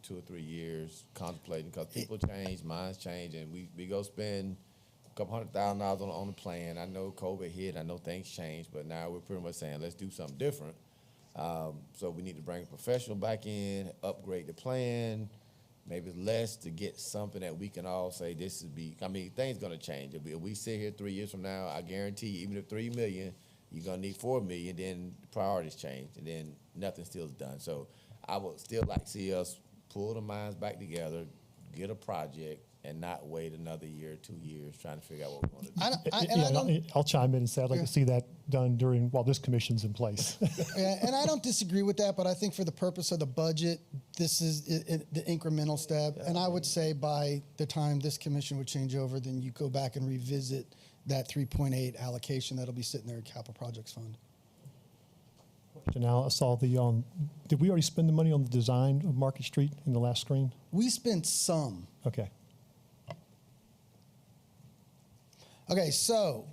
2 or 3 years contemplating, because people change, minds change, and we go spend a couple $100,000 on the plan. I know COVID hit, I know things changed, but now we're pretty much saying let's do something different. So we need to bring a professional back in, upgrade the plan, maybe less to get something that we can all say things gonna change. If we sit here 3 years from now, I guarantee you, even if $3 million, you're gonna need $4 million, then the priorities change, and then nothing still is done. So I would still like to see us pull the minds back together, get a project, and not wait another year, 2 years trying to figure out what we want to do. I'll chime in and say I'd like to see that done while this commission's in place. Yeah, and I don't disagree with that, but I think for the purpose of the budget, this is the incremental step. And I would say by the time this commission would change over, then you go back and revisit that 3.8 allocation that'll be sitting there in Capital Projects Fund. Now, I saw did we already spend the money on the design of Market Street in the last screen? We spent some. Okay. Okay, so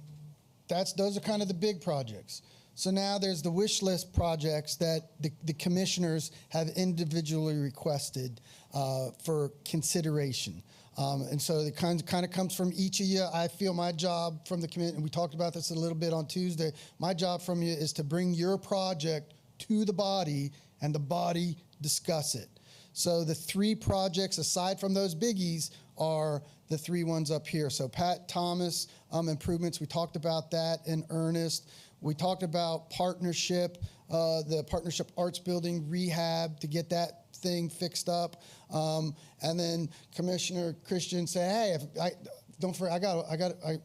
those are kind of the big projects. So now there's the wish list projects that the commissioners have individually requested for consideration. And so it kind of comes from each of you. I feel my job from the committee, and we talked about this a little bit on Tuesday, my job from you is to bring your project to the body and the body discuss it. So the 3 projects, aside from those biggies, are the 3 ones up here. So Pat Thomas improvements, we talked about that in earnest. We talked about partnership, the Partnership Arts Building rehab to get that thing fixed up. And then Commissioner Christian said, hey, don't forget,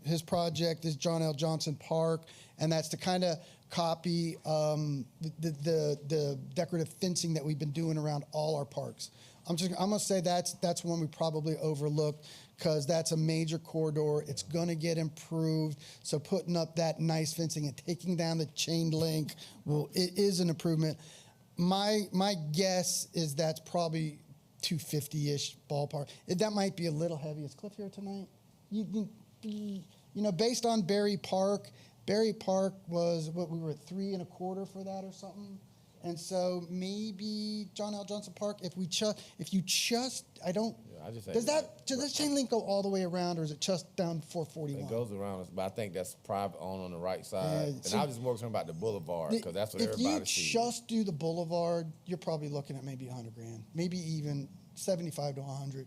his project is John L. Johnson Park, and that's to kind of copy the decorative fencing that we've been doing around all our parks. I'm gonna say that's one we probably overlooked because that's a major corridor. It's gonna get improved. So putting up that nice fencing and taking down the chain link, it is an improvement. My guess is that's probably 250-ish ballpark. That might be a little heavy. Is Cliff here tonight? You know, based on Berry Park was what we were at 3 1/4 for that or something. And so maybe John L. Johnson Park, does that chain link go all the way around, or is it just down 441? It goes around, but I think that's private on the right side. So and I was just more concerned about the boulevard because that's what everybody sees. If you just do the boulevard, you're probably looking at maybe $100,000, maybe even 75 to 100.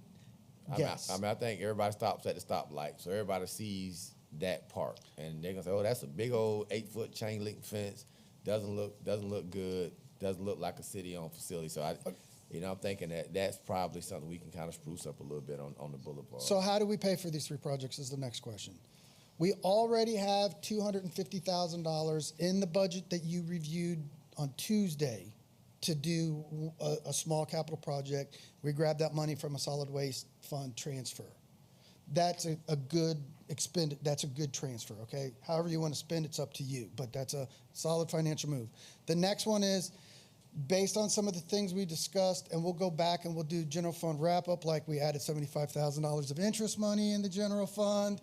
Guess. I think everybody stops at the stoplight, so everybody sees that part, and they're gonna say, "Oh, that's a big old 8-foot chain link fence. Doesn't look good. Doesn't look like a city-owned facility." So I'm thinking that's probably something we can kind of spruce up a little bit on the boulevard. So how do we pay for these 3 projects is the next question. We already have $250,000 in the budget that you reviewed on Tuesday to do a small capital project. We grabbed that money from a solid waste fund transfer. That's a good transfer, okay? However you want to spend, it's up to you, but that's a solid financial move. The next one is, based on some of the things we discussed, and we'll go back and we'll do general fund wrap-up, like we added $75,000 of interest money in the general fund.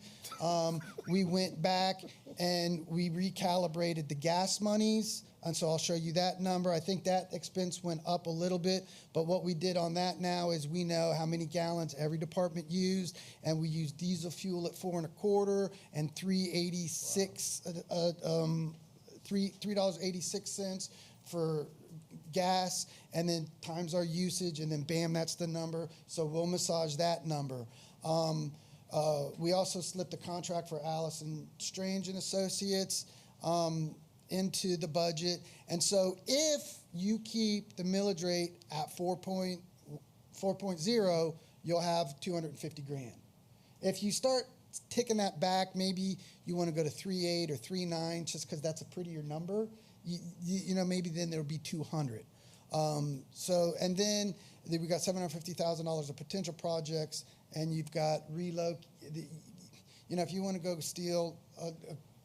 We went back and we recalibrated the gas monies, and so I'll show you that number. I think that expense went up a little bit, but what we did on that now is we know how many gallons every department used, and we used diesel fuel at 4 1/4 and $3.86 for gas, and then times our usage, and then bam, that's the number. So we'll massage that number. We also slipped a contract for Allison Strange and Associates into the budget. And so if you keep the millage rate at 4.0, you'll have $250,000. If you start ticking that back, maybe you want to go to 3.8 or 3.9 just because that's a prettier number. Maybe then there'll be 200. And then we got $750,000 of potential projects, and you've got if you want to go steal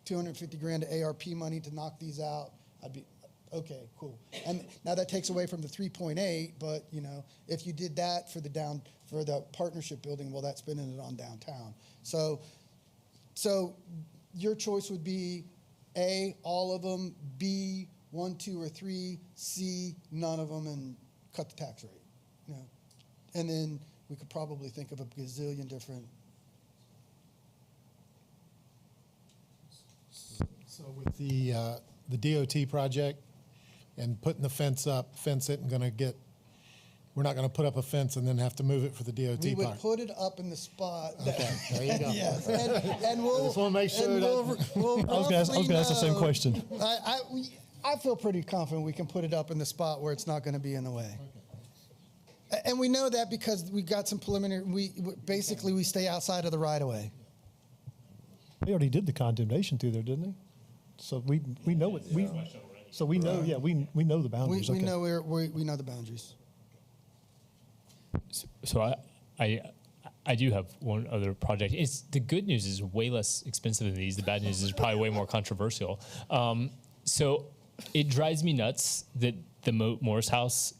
$250,000 of ARP money to knock these out, I'd be okay, cool. And now that takes away from the 3.8, but if you did that for the partnership building, well, that's spending it on downtown. So your choice would be A, all of them, B, 1, 2, or 3, C, none of them, and cut the tax rate. And then we could probably think of a gazillion different. So with the DOT project and putting the fence it, and we're not going to put up a fence and then have to move it for the DOT We would part. put it up in the spot. Okay, there you go. Yes, and we'll. I just want to make sure we'll I was going to ask the same question. I feel pretty confident we can put it up in the spot where it's not going to be in the way. And we know that because we got some preliminary, basically we stay outside of the right of way. They already did the condemnation through there, didn't they? So we know it. So we know, yeah, we know the boundaries. We Okay. know we know the boundaries. So I do have one other project. It's the good news is way less expensive than these. The bad news is probably way more controversial. So it drives me nuts that the Morris house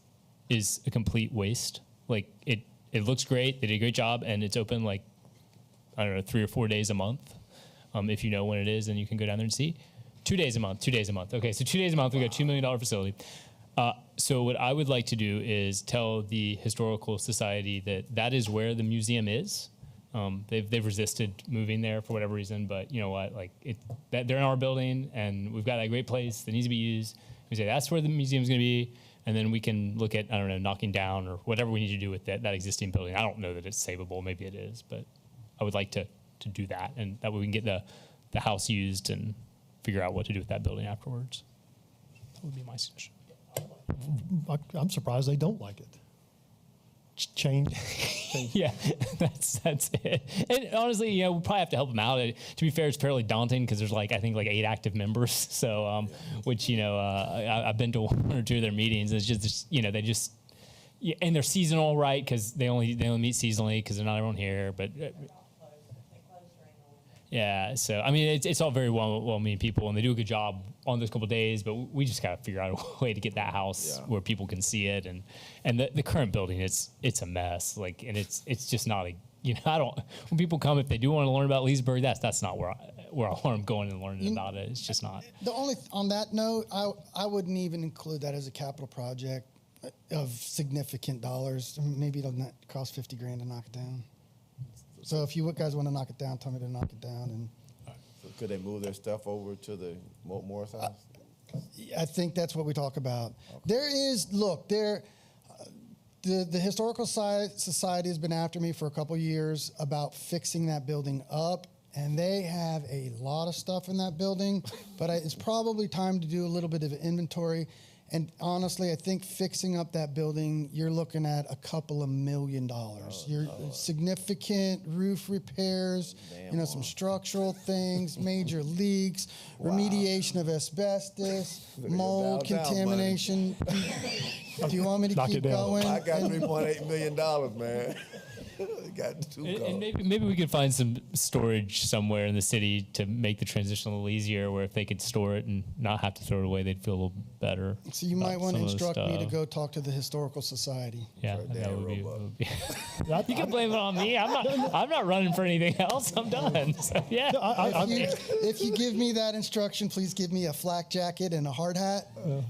is a complete waste. Like it looks great. They did a great job, and it's open like I don't know 3 or 4 days a month. If you know when it is, then you can go down there and see. 2 days a month. 2 days a month. Okay, so 2 days a month. We got $2 million facility. So what I would like to do is tell the Historical Society that is where the museum is. They've resisted moving there for whatever reason, but you know what? Like they're in our building, and we've got that great place that needs to be used. We say that's where the museum's going to be, and then we can look at I don't know knocking down or whatever we need to do with that existing building. I don't know that it's savable. Maybe it is, but I would like to do that, and that way we can get the house used and figure out what to do with that building afterwards. That would be my suggestion. I'm surprised they don't like it. Change. Yeah, that's it. And honestly, you know, we probably have to help them out. To be fair, it's fairly daunting because there's I think 8 active members. So, which you know, I've been to 1 or 2 of their meetings. It's just you know they just and they're seasonal, right? Because they only meet seasonally because they're not everyone here. But yeah, so I mean, it's all very well-meaning people, and they do a good job on those couple of days. But we just got to figure out a way to get that house where people can see it, and the current building it's a mess. And it's just not I don't. When people come, if they do want to learn about Leesburg, that's not where I want them going and learning about it. It's just not. The only on that note, I wouldn't even include that as a capital project of significant dollars. Maybe it'll not cost $50,000 to knock it down. So if you guys want to knock it down, tell me to knock it down. And So could they move their stuff over to the Morris house? I think that's what we talk about. Okay. The Historical Society has been after me for a couple years about fixing that building up, and they have a lot of stuff in that building, but it's probably time to do a little bit of inventory. And honestly, I think fixing up that building, you're looking at a couple of $1 million. Significant roof repairs, some structural things, major leaks, remediation of asbestos, mold contamination. Do you want me to keep going? I got $3.8 million, man. Got 2 And maybe we could find some storage somewhere in the city to make the transition a little easier, where if they could store it and not have to throw it away, they'd feel a little better. So you might want to instruct me to go talk to the Historical Society. Yeah, that would be. You can blame it on me. I'm not running for anything else. I'm done. So, yeah. If you give me that instruction, please give me a flak jacket and a hard hat,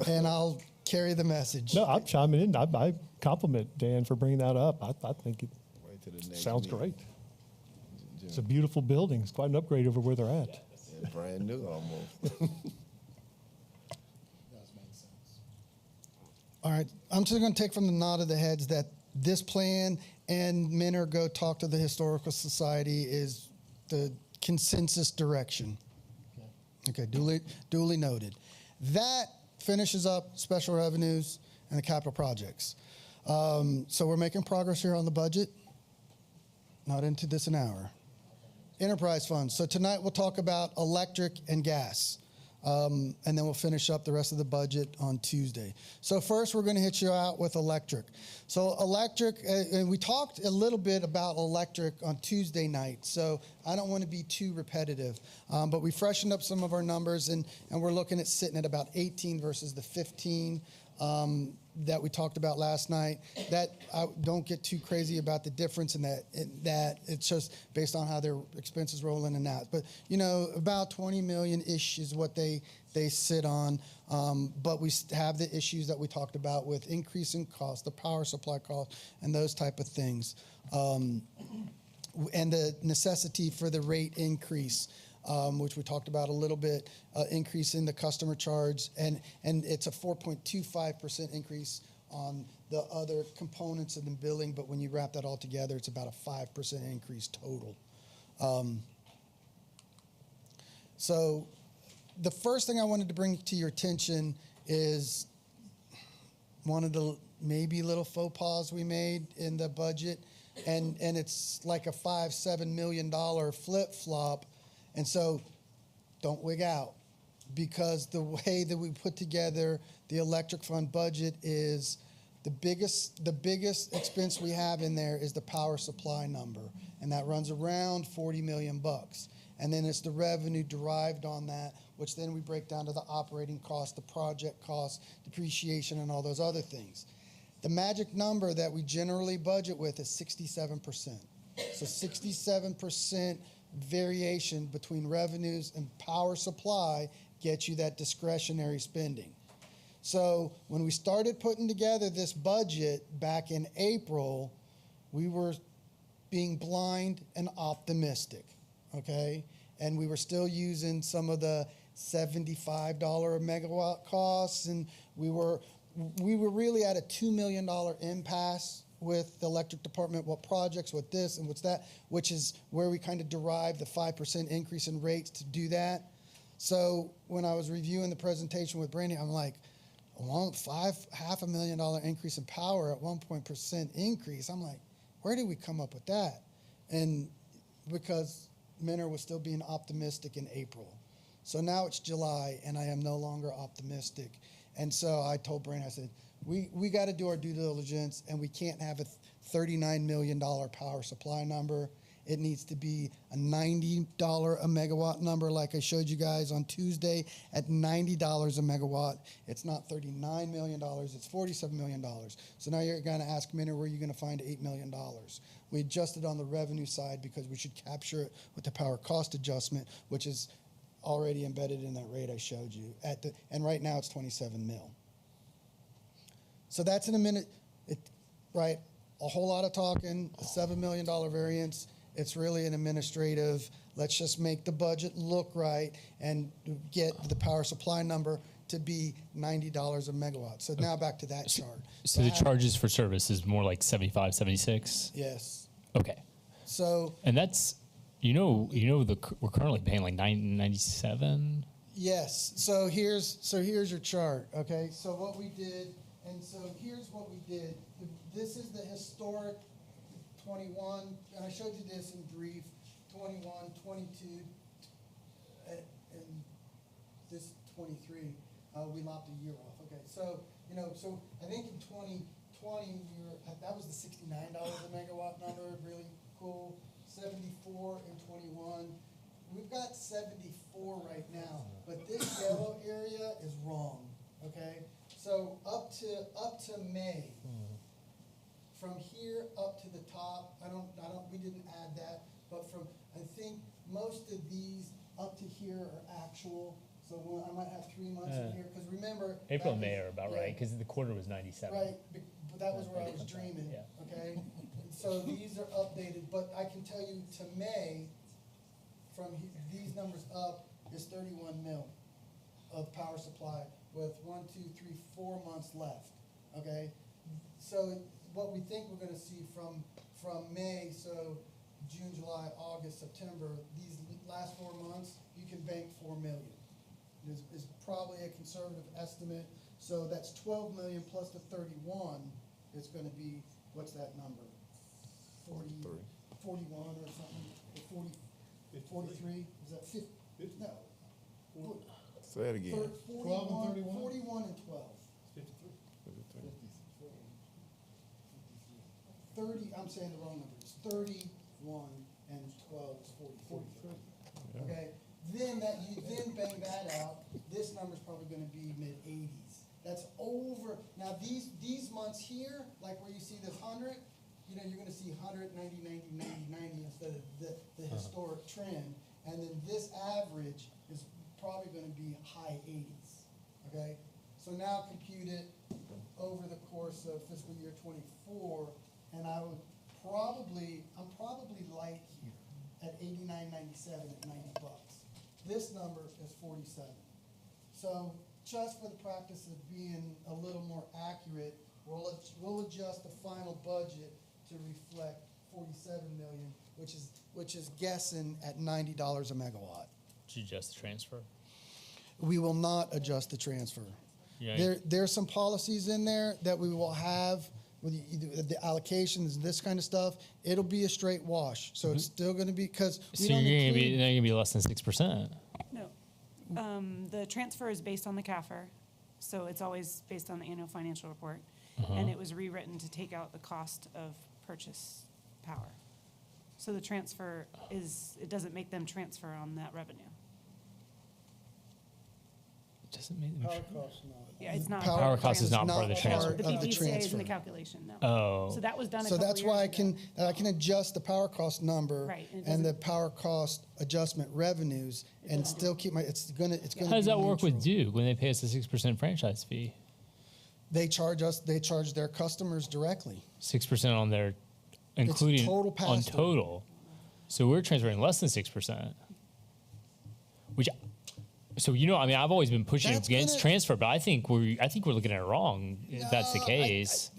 and I'll carry the message. No, I'm chiming in. I compliment Dan for bringing that up. I think it sounds great. It's a beautiful building. It's quite an upgrade over where they're at. Yeah, brand new almost. All right. I'm just going to take from the nod of the heads that this plan and Minner go talk to the Historical Society is the consensus direction. Okay, duly noted. That finishes up special revenues and the capital projects. So we're making progress here on the budget. Not into this an hour. Enterprise funds. So tonight we'll talk about electric and gas. And then we'll finish up the rest of the budget on Tuesday. So first we're going to hit you out with electric. So electric, and we talked a little bit about electric on Tuesday night, so I don't want to be too repetitive. But we freshened up some of our numbers, and we're looking at sitting at about 18 versus the 15 that we talked about last night. That I don't get too crazy about the difference in that it's just based on how their expenses roll in and out. But about 20 million-ish is what they sit on. But we have the issues that we talked about with increasing costs, the power supply costs, and those type of things, and the necessity for the rate increase. Which we talked about a little bit, increase in the customer charge, and it's a 4.25% increase on the other components of the billing, but when you wrap that all together, it's about a 5% increase total. So the first thing I wanted to bring to your attention is one of the maybe little faux pas we made in the budget, and it's like a $5-7 million flip flop, and so don't wig out, because the way that we put together the electric fund budget is the biggest expense we have in there is the power supply number, and that runs around 40 million bucks. And then it's the revenue derived on that, which then we break down to the operating cost, the project cost, depreciation, and all those other things. The magic number that we generally budget with is 67%. So 67% variation between revenues and power supply gets you that discretionary spending. So when we started putting together this budget back in April, we were being blind and optimistic, okay? And we were still using some of the $75 a megawatt costs, and we were really at a $2 million impasse with the electric department, what projects, what this, and what's that, which is where we kind of derived the 5% increase in rates to do that. So when I was reviewing the presentation with Brandy, I'm like, $500,000 increase in power at 1% increase. I'm like, where did we come up with that? And because Minner was still being optimistic in April. So now it's July, and I am no longer optimistic. And so I told Brandy, I said, we got to do our due diligence, and we can't have a $39 million power supply number. It needs to be a $90 a megawatt number, like I showed you guys on Tuesday at $90 a megawatt. It's not $39 million, it's $47 million. So now you're going to ask Minner, where are you going to find $8 million? We adjusted on the revenue side because we should capture it with the power cost adjustment, which is already embedded in that rate I showed you. And right now it's 27 mil. So that's in a minute, right? A whole lot of talking, a $7 million variance. It's really an administrative, let's just make the budget look right and get the power supply number to be $90 a megawatt. So now back to that chart. So the charges for service is more like 75, 76? Yes. Okay. So. And that's, we're currently paying like 97? Yes. So here's your chart, okay? So what we did, and so here's what we did. This is the historic 21, and I showed you this in brief, 21, 22, and this 23. We lopped a year off. Okay, so so I think in 2020 that was the $69 a megawatt number, really cool. 74 and 21. We've got 74 right now, but this yellow area is wrong. Okay, so up to May. From here up to the top, we didn't add that, but I think most of these up to here are actual. So I might have 3 months in here, because remember. April and May are about right, because the quarter was 97. Right, but that was where I was dreaming, okay? So these are updated, but I can tell you to May, from these numbers up, is 31 mil of power supply with 4 months left, okay? So what we think we're gonna see from May, so June, July, August, September, these last 4 months, you can bank 4 million. Is probably a conservative estimate. So that's 12 million plus the 31 is gonna be, what's that number? 41 or something, or 43, is that 50? No. Say it again. 12 and 31? 41 and 12. 30, I'm saying the wrong number, it's 31 and 12 is 43. Okay, then you bang that out, this number's probably gonna be mid-80s. That's over, now these months here, like where you see this 100, you're gonna see 100, 90, 90, 90, 90 instead of the historic trend. And then this average is probably gonna be high 80s, okay? So now compute it over the course of fiscal year 24, and I'm probably light here at 89.97 at $90. This number is 47. So just for the practice of being a little more accurate, we'll adjust the final budget to reflect 47 million, which is guessing at $90 a megawatt. Did you adjust the transfer? We will not adjust the transfer. Yeah. There's some policies in there that we will have with the allocations, this kind of stuff. It'll be a straight wash. So it's still going to be, because we So don't you're include. going to be less than 6%. No. The transfer is based on the CAFR, so it's always based on the annual financial report. And it was rewritten to take out the cost of purchase power. So the transfer it doesn't make them transfer on that revenue. Doesn't mean Yeah, it's not. Power cost is not part of the transfer. The Of the BDCA is in transfer. the calculation, no. Oh. So that was done a So couple that's years why ago. I can adjust the power cost number Right, and it and the doesn't- power cost adjustment revenues and still keep it's gonna How does be that work with neutral. Duke when they pay us a 6% franchise fee? They charge their customers directly. 6% on their, including total on pass-through. total. So we're transferring less than 6%. Which, so I mean, I've always been pushing That's against gonna- transfer, but I think we're looking at it wrong if that's the case.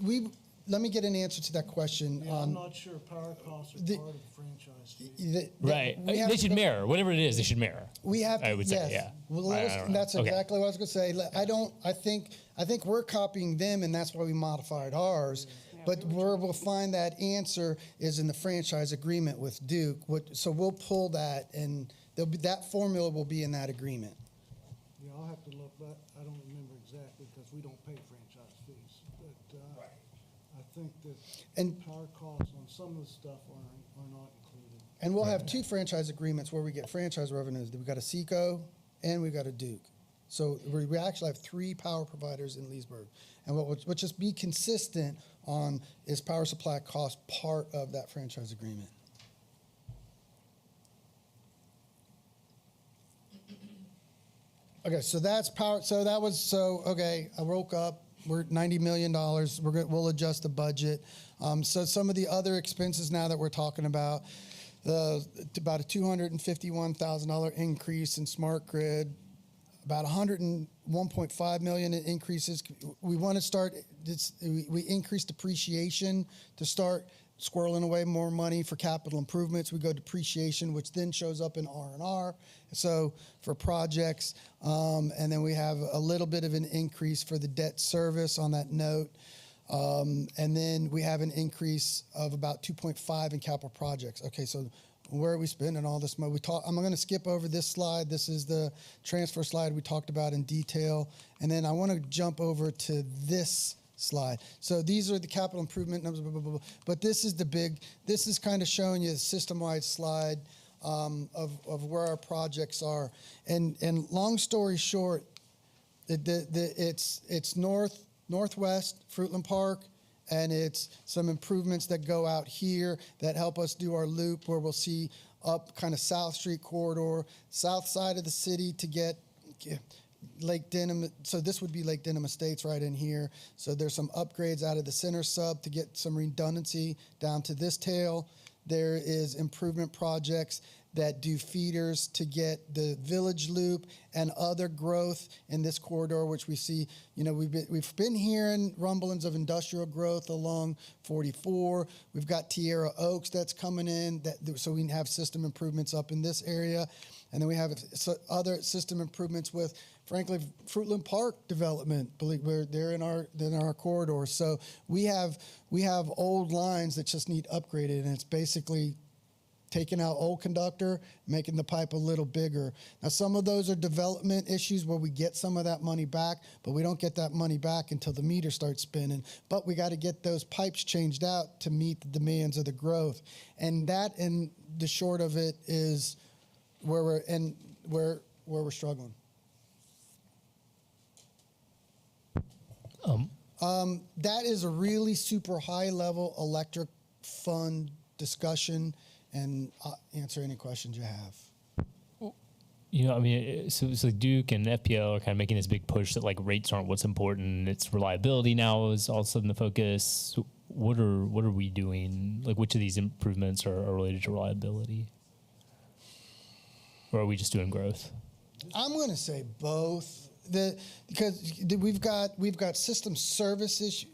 Let me get an answer to that question. Yeah, I'm not sure power costs are the- part of the franchise fee. Right. we have They to should go- mirror whatever it is. They should mirror. We have to, I would say, yes. yeah. Well, I don't know. that's Okay. exactly what I was going to say. I think we're copying them, and that's why we modified ours. But where we'll find that answer is in the franchise agreement with Duke. So we'll pull that, and that formula will be in that agreement. Yeah, I'll have to look, but I don't remember exactly because we don't pay franchise fees. But I think that And- power costs on some of the stuff are not included. And we'll have two franchise agreements where we get franchise revenues. We've got a Seco and we've got a Duke. So we actually have three power providers in Leesburg. And what would just be consistent on is power supply cost part of that franchise agreement. Okay, so that's power. Okay, I woke up. We're at $90 million. We'll adjust the budget. So some of the other expenses now that we're talking about, about a $251,000 increase in smart grid, about $101.5 million in increases. We want to start. We increase depreciation to start squirreling away more money for capital improvements. We go depreciation, which then shows up in R&R. So for projects, and then we have a little bit of an increase for the debt service on that note. And then we have an increase of about 2.5 in capital projects. Okay, so where are we spending all this money? I'm going to skip over this slide. This is the transfer slide we talked about in detail. And then I want to jump over to this slide. So these are the capital improvement numbers, blah, blah, blah, blah. But this is kind of showing you a system-wide slide of where our projects are. And long story short, it's northwest Fruitland Park, and it's some improvements that go out here that help us do our loop where we'll see up kind of South Street corridor, south side of the city to get Lake Denham. So this would be Lake Denham Estates right in here. So there's some upgrades out of the center sub to get some redundancy down to this tail. There is improvement projects that do feeders to get the village loop and other growth in this corridor, which we see. We've been hearing rumblings of industrial growth along 44. We've got Tierra Oaks that's coming in, so we can have system improvements up in this area. And then we have other system improvements with, frankly, Fruitland Park development. They're in our corridor. So we have old lines that just need upgraded, and it's basically taking out old conductor, making the pipe a little bigger. Now, some of those are development issues where we get some of that money back, but we don't get that money back until the meter starts spinning. But we got to get those pipes changed out to meet the demands of the growth. And the short of it is where we're struggling. That is a really super high level electric fund discussion, and I'll answer any questions you have. I mean, so Duke and FPL are kind of making this big push that like rates aren't what's important. It's reliability now is all of a sudden the focus. So what are we doing? Like, which of these improvements are related to reliability, or are we just doing growth? I'm going to say both. Because we've got system service issues.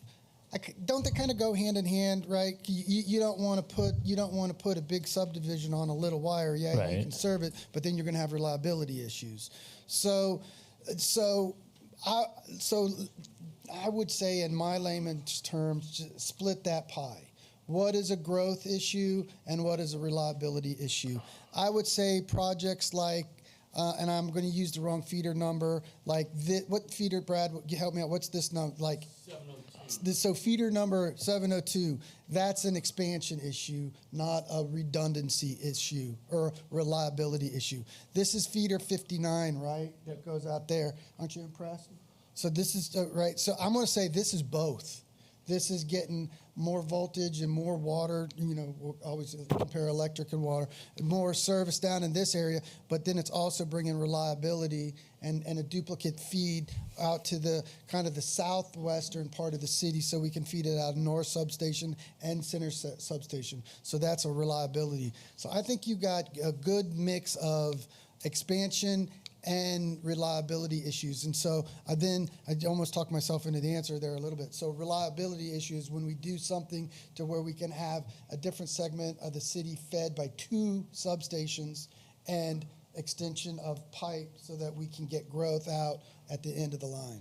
Don't they kind of go hand in hand, right? You don't want to put a big subdivision on a little wire. Yeah, right. You can serve it, but then you're going to have reliability issues. So So I would say in my layman's terms, just split that pie. What is a growth issue and what is a reliability issue? I would say projects like, and I'm going to use the wrong feeder number, like what feeder, Brad, help me out, what's this number? Like 702. So feeder number 702, that's an expansion issue, not a redundancy issue or reliability issue. This is feeder 59, right, that goes out there. Aren't you impressed? So this is, right, so I'm going to say this is both. This is getting more voltage and more water, we'll always compare electric and water, more service down in this area, but then it's also bringing reliability and a duplicate feed out to the kind of the southwestern part of the city so we can feed it out of North Substation and Center Substation. So that's a reliability. So I think you got a good mix of expansion and reliability issues. And so I almost talked myself into the answer there a little bit. So reliability issues, when we do something to where we can have a different segment of the city fed by 2 substations and extension of pipe so that we can get growth out at the end of the line.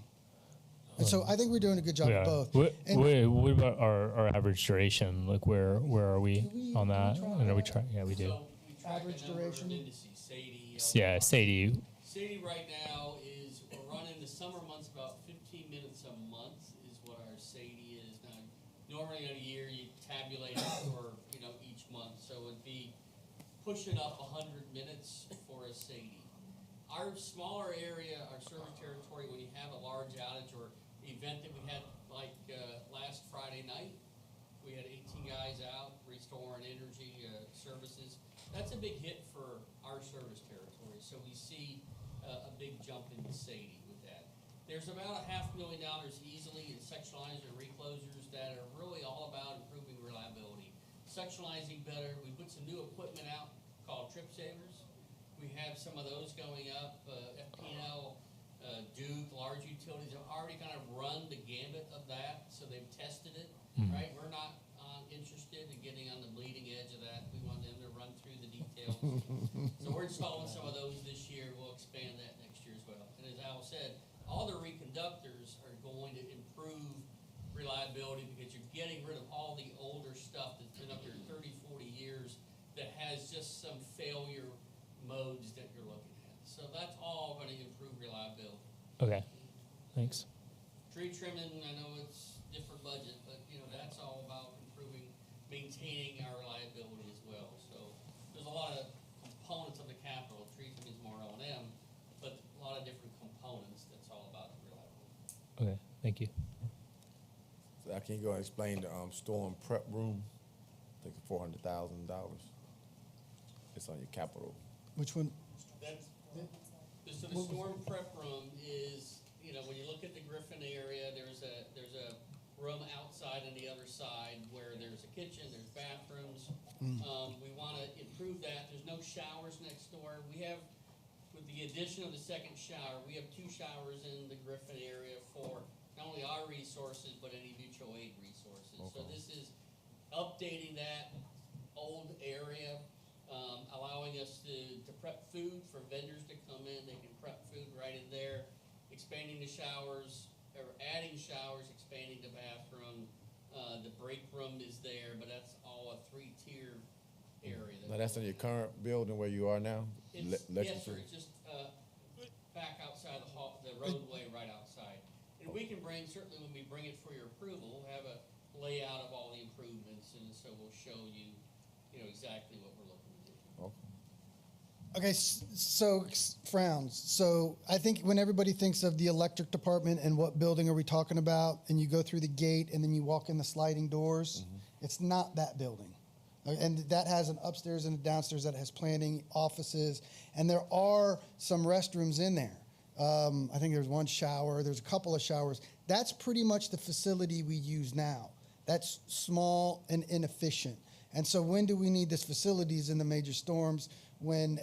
And so I think we're doing a good job of both. What about our average duration? Like where are we on that? And are we trying? Yeah, we do. So we track Average a number of duration? indices, SADI. Yeah, Sadie. SADI right now is, we're running the summer months about 15 minutes a month is what our SADI is. Now, normally in a year you tabulate it for, each month. So it'd be pushing up 100 minutes for a SADI. Our smaller area, our service territory, when you have a large outage or event that we had like last Friday night, we had 18 guys out restoring energy services. That's a big hit for our service territory. So we see a big jump in the SADI with that. There's about $500,000 easily in sectionalizers and reclosers that are really all about improving reliability. Sectionalizing better. We put some new equipment out called trip savers. We have some of those going up. FPL, Duke, large utilities have already kind of run the gambit of that, so they've tested it, right? We're not interested in getting on the bleeding edge of that. We want them to run through the details. So we're installing some of those this year. We'll expand that next year as well. And as Al said, all the reconductors are going to improve reliability because you're getting rid of all the older stuff that's been up here 30, 40 years that has just some failure modes that you're looking at. So that's all going to improve reliability. Okay, thanks. Tree trimming, I know it's different budget, but that's all about improving, maintaining our reliability as well. So there's a lot of components of the capital. Tree trimming is more O&M, but a lot of different components. That's all about reliability. Okay, thank you. So I can go and explain the storm prep room. I think it's $400,000. It's on your capital. Which one? So the storm prep room is, when you look at the Griffin area, there's a room outside on the other side where there's a kitchen, there's bathrooms. We want to improve that. There's no showers next door. We have, with the addition of the second shower, we have 2 showers in the Griffin area for not only our resources, but any mutual aid resources. Okay. So this is updating that old area, allowing us to prep food for vendors to come in. They can prep food right in there, expanding the showers, or adding showers, expanding the bathroom. The break room is there, but that's all a 3-tier area. Now that's in your current building where you are now? Yes, sir. It's just back outside the hall, the roadway right outside. And we can bring, certainly when we bring it for your approval, we'll have a layout of all the improvements, and so we'll show you, exactly what we're looking to do. Okay, so frowns. So I think when everybody thinks of the electric department and what building are we talking about, and you go through the gate and then you walk in the sliding doors, it's not that building. And that has an upstairs and a downstairs that has planning, offices, and there are some restrooms in there. I think there's one shower, there's a couple of showers. That's pretty much the facility we use now. That's small and inefficient. And so when do we need these facilities in the major storms? When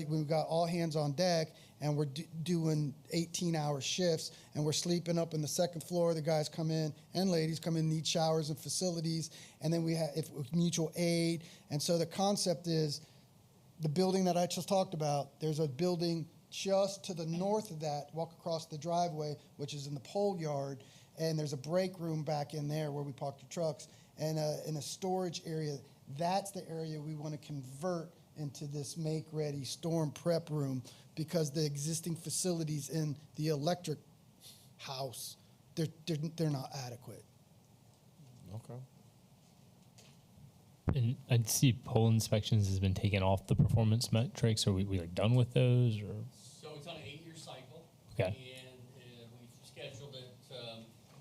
we've got all hands on deck and we're doing 18-hour shifts and we're sleeping up in the second floor. The guys come in and ladies come in, need showers and facilities. And then we have mutual aid. And so the concept is the building that I just talked about, there's a building just to the north of that, walk across the driveway, which is in the pole yard, and there's a break room back in there where we park the trucks, and in a storage area. That's the area we want to convert into this make-ready storm prep room, because the existing facilities in the electric house, they're not adequate. Okay. And I'd see pole inspections has been taken off the performance metrics. Are we like done with those, or? So it's on an 8-year cycle. Okay. And we've scheduled it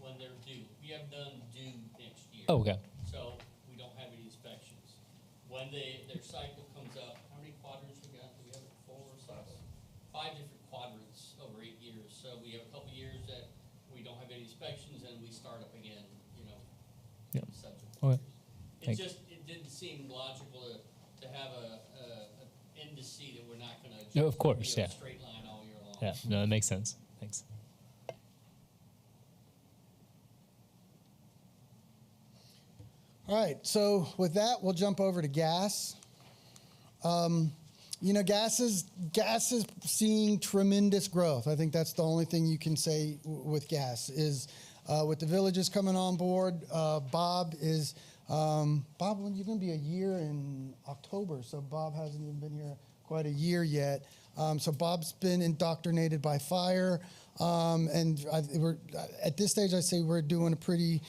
when they're due. We have done due next year. Oh, okay. So we don't have any inspections. When their cycle comes up, how many quadrants we got? Do we have 4 or 6? 5 different quadrants over 8 years. So we have a couple years that we don't have any inspections, and we start up again, Yep. subsequent Okay. years. It didn't seem logical to have a end to see that we're not going to No, of course, yeah. straight line all year long. Yeah, no, that makes sense. Thanks. All right, so with that, we'll jump over to gas. Gas is seeing tremendous growth. I think that's the only thing you can say with gas is with the villages coming on board. Bob, you're going to be a year in October, so Bob hasn't even been here quite a year yet. So Bob's been indoctrinated by fire, and we're at this stage. I say we're doing a pretty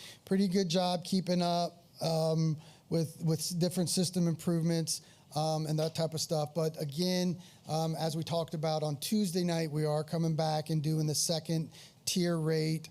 good job keeping up with different system improvements. And that type of stuff. But again, as we talked about on Tuesday night, we are coming back and doing the second tier rate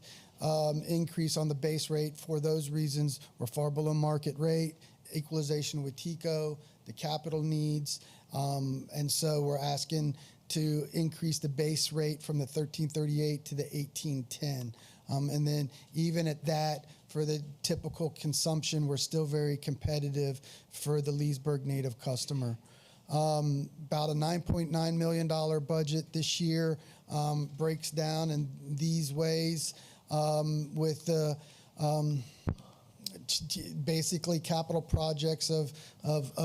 increase on the base rate. For those reasons, we're far below market rate, equalization with TICO, the capital needs. And so we're asking to increase the base rate from the 1338 to the 1810. And then even at that, for the typical consumption, we're still very competitive for the Leesburg native customer. About a $9.9 million budget this year breaks down in these ways with the basically capital projects of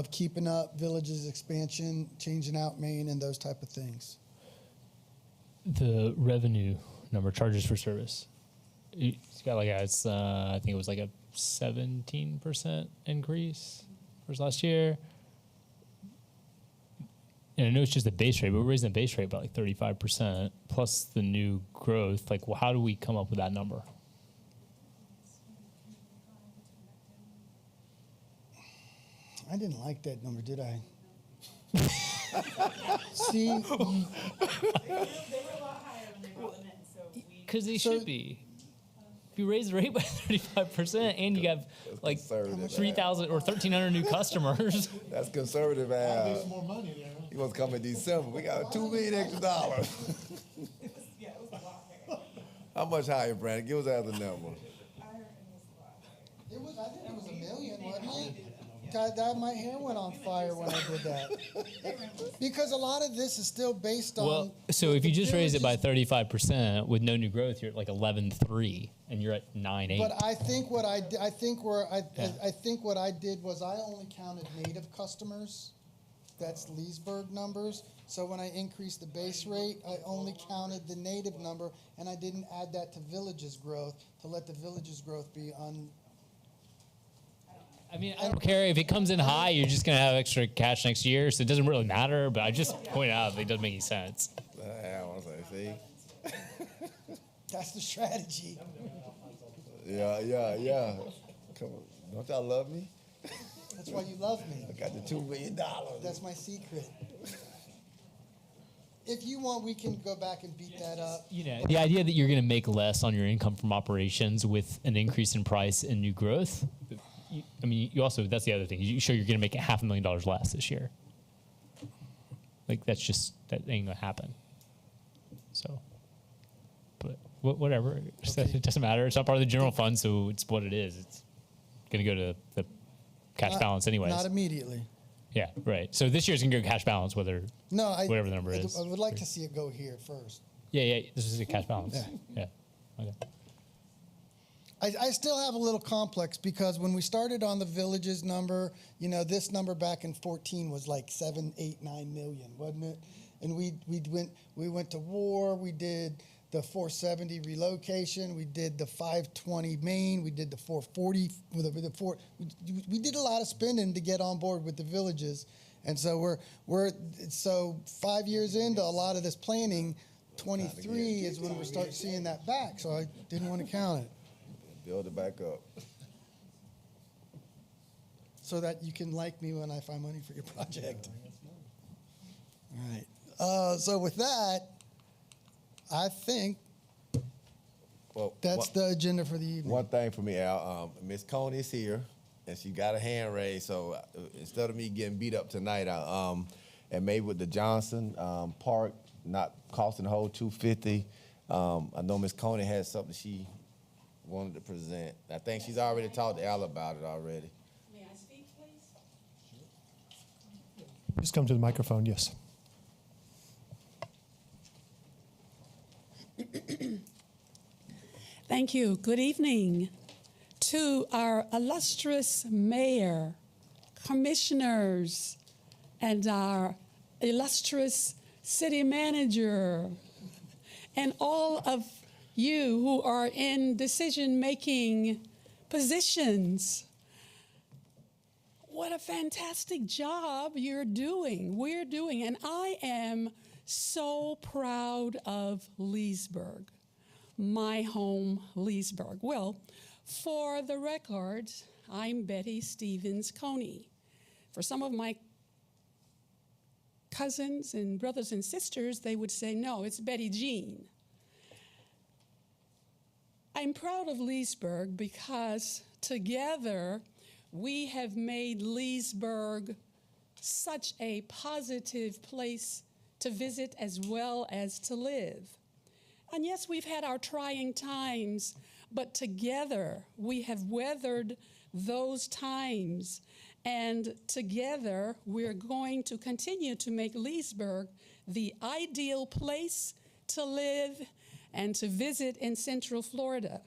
keeping up villages expansion, changing out main, and those type of things. The revenue number, charges for service. It's got I think it was like a 17% increase versus last year. And I know it's just the base rate, but we're raising the base rate by like 35% plus the new growth. How do we come up with that number? I didn't like that number, did I? See? They were a lot higher when they brought them in, so we. Because they should be. If you raise the rate by 35% and you have like 3,000 or 1,300 new customers. That's conservative, There's some more money there. Huh? He wants to come in December. We got $2 million extra dollars. Yeah, it was a lot higher. How much higher, Brandon? Give us the other number. I heard it was a lot higher. I think it was $1 million, wasn't it? God, my hair went on fire when I did that. Because a lot of this is still based on. Well, so if you just raise it by 35% with no new growth, you're at like 11.3, and you're at 9.8. But I think what I think what I did was I only counted native customers. That's Leesburg numbers. So when I increased the base rate, I only counted the native number, and I didn't add that to villages growth to let the villages growth be on. I mean, I don't care if it comes in high. You're just gonna have extra cash next year, so it doesn't really matter. But I just point out it doesn't make any sense. I want to say, see? That's the strategy. Yeah. Come on. Don't y'all love me? That's why you love me. I got the $2 million. That's my secret. If you want, we can go back and beat that up. The idea that you're gonna make less on your income from operations with an increase in price and new growth. You also, that's the other thing. You show you're going to make $500,000 less this year. That ain't going to happen. So, but whatever. Okay. It doesn't matter. It's not part of the general fund, so it's what it is. It's going to go to the cash balance anyways. Not immediately. Yeah, right. So this year's going to go cash balance, whatever the number is. I would like to see it go here first. Yeah. This is a cash balance. Yeah. Okay. I still have a little complex because when we started on the villages number, this number back in 14 was like 7, 8, 9 million, wasn't it? And we went to war. We did the 470 relocation. We did the 520 main. We did the 440. We did a lot of spending to get on board with the villages. And so we're 5 years into a lot of this planning. 23 is when we start seeing that back. So I didn't want to count it. Build it back up. So that you can like me when I find money for your project. All right. So with that, I think that's the agenda for the evening. One thing for me, Al, Miss Coney is here, and she got a hand raised. So instead of me getting beat up tonight, and maybe with the Johnson Park not costing the whole $250, I know Miss Coney had something she wanted to present. I think she's already talked to Al about it already. May I speak, please? Just come to the microphone, yes. Thank you. Good evening to our illustrious mayor, commissioners, and our illustrious city manager, and all of you who are in decision-making positions. What a fantastic job we're doing, and I am so proud of Leesburg, my home, Leesburg. Well, for the record, I'm Betty Stevens Coney. For some of my cousins and brothers and sisters, they would say, no, it's Betty Jean. I'm proud of Leesburg because together we have made Leesburg such a positive place to visit as well as to live. And yes, we've had our trying times, but together we have weathered those times. And together we're going to continue to make Leesburg the ideal place to live and to visit in Central Florida.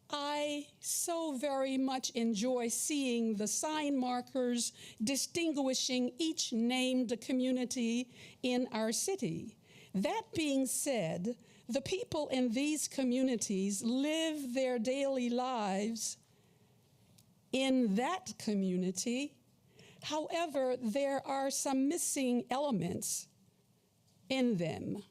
I so very much enjoy seeing the sign markers distinguishing each named community in our city. That being said, the people in these communities live their daily lives in that community. However, there are some missing elements in them,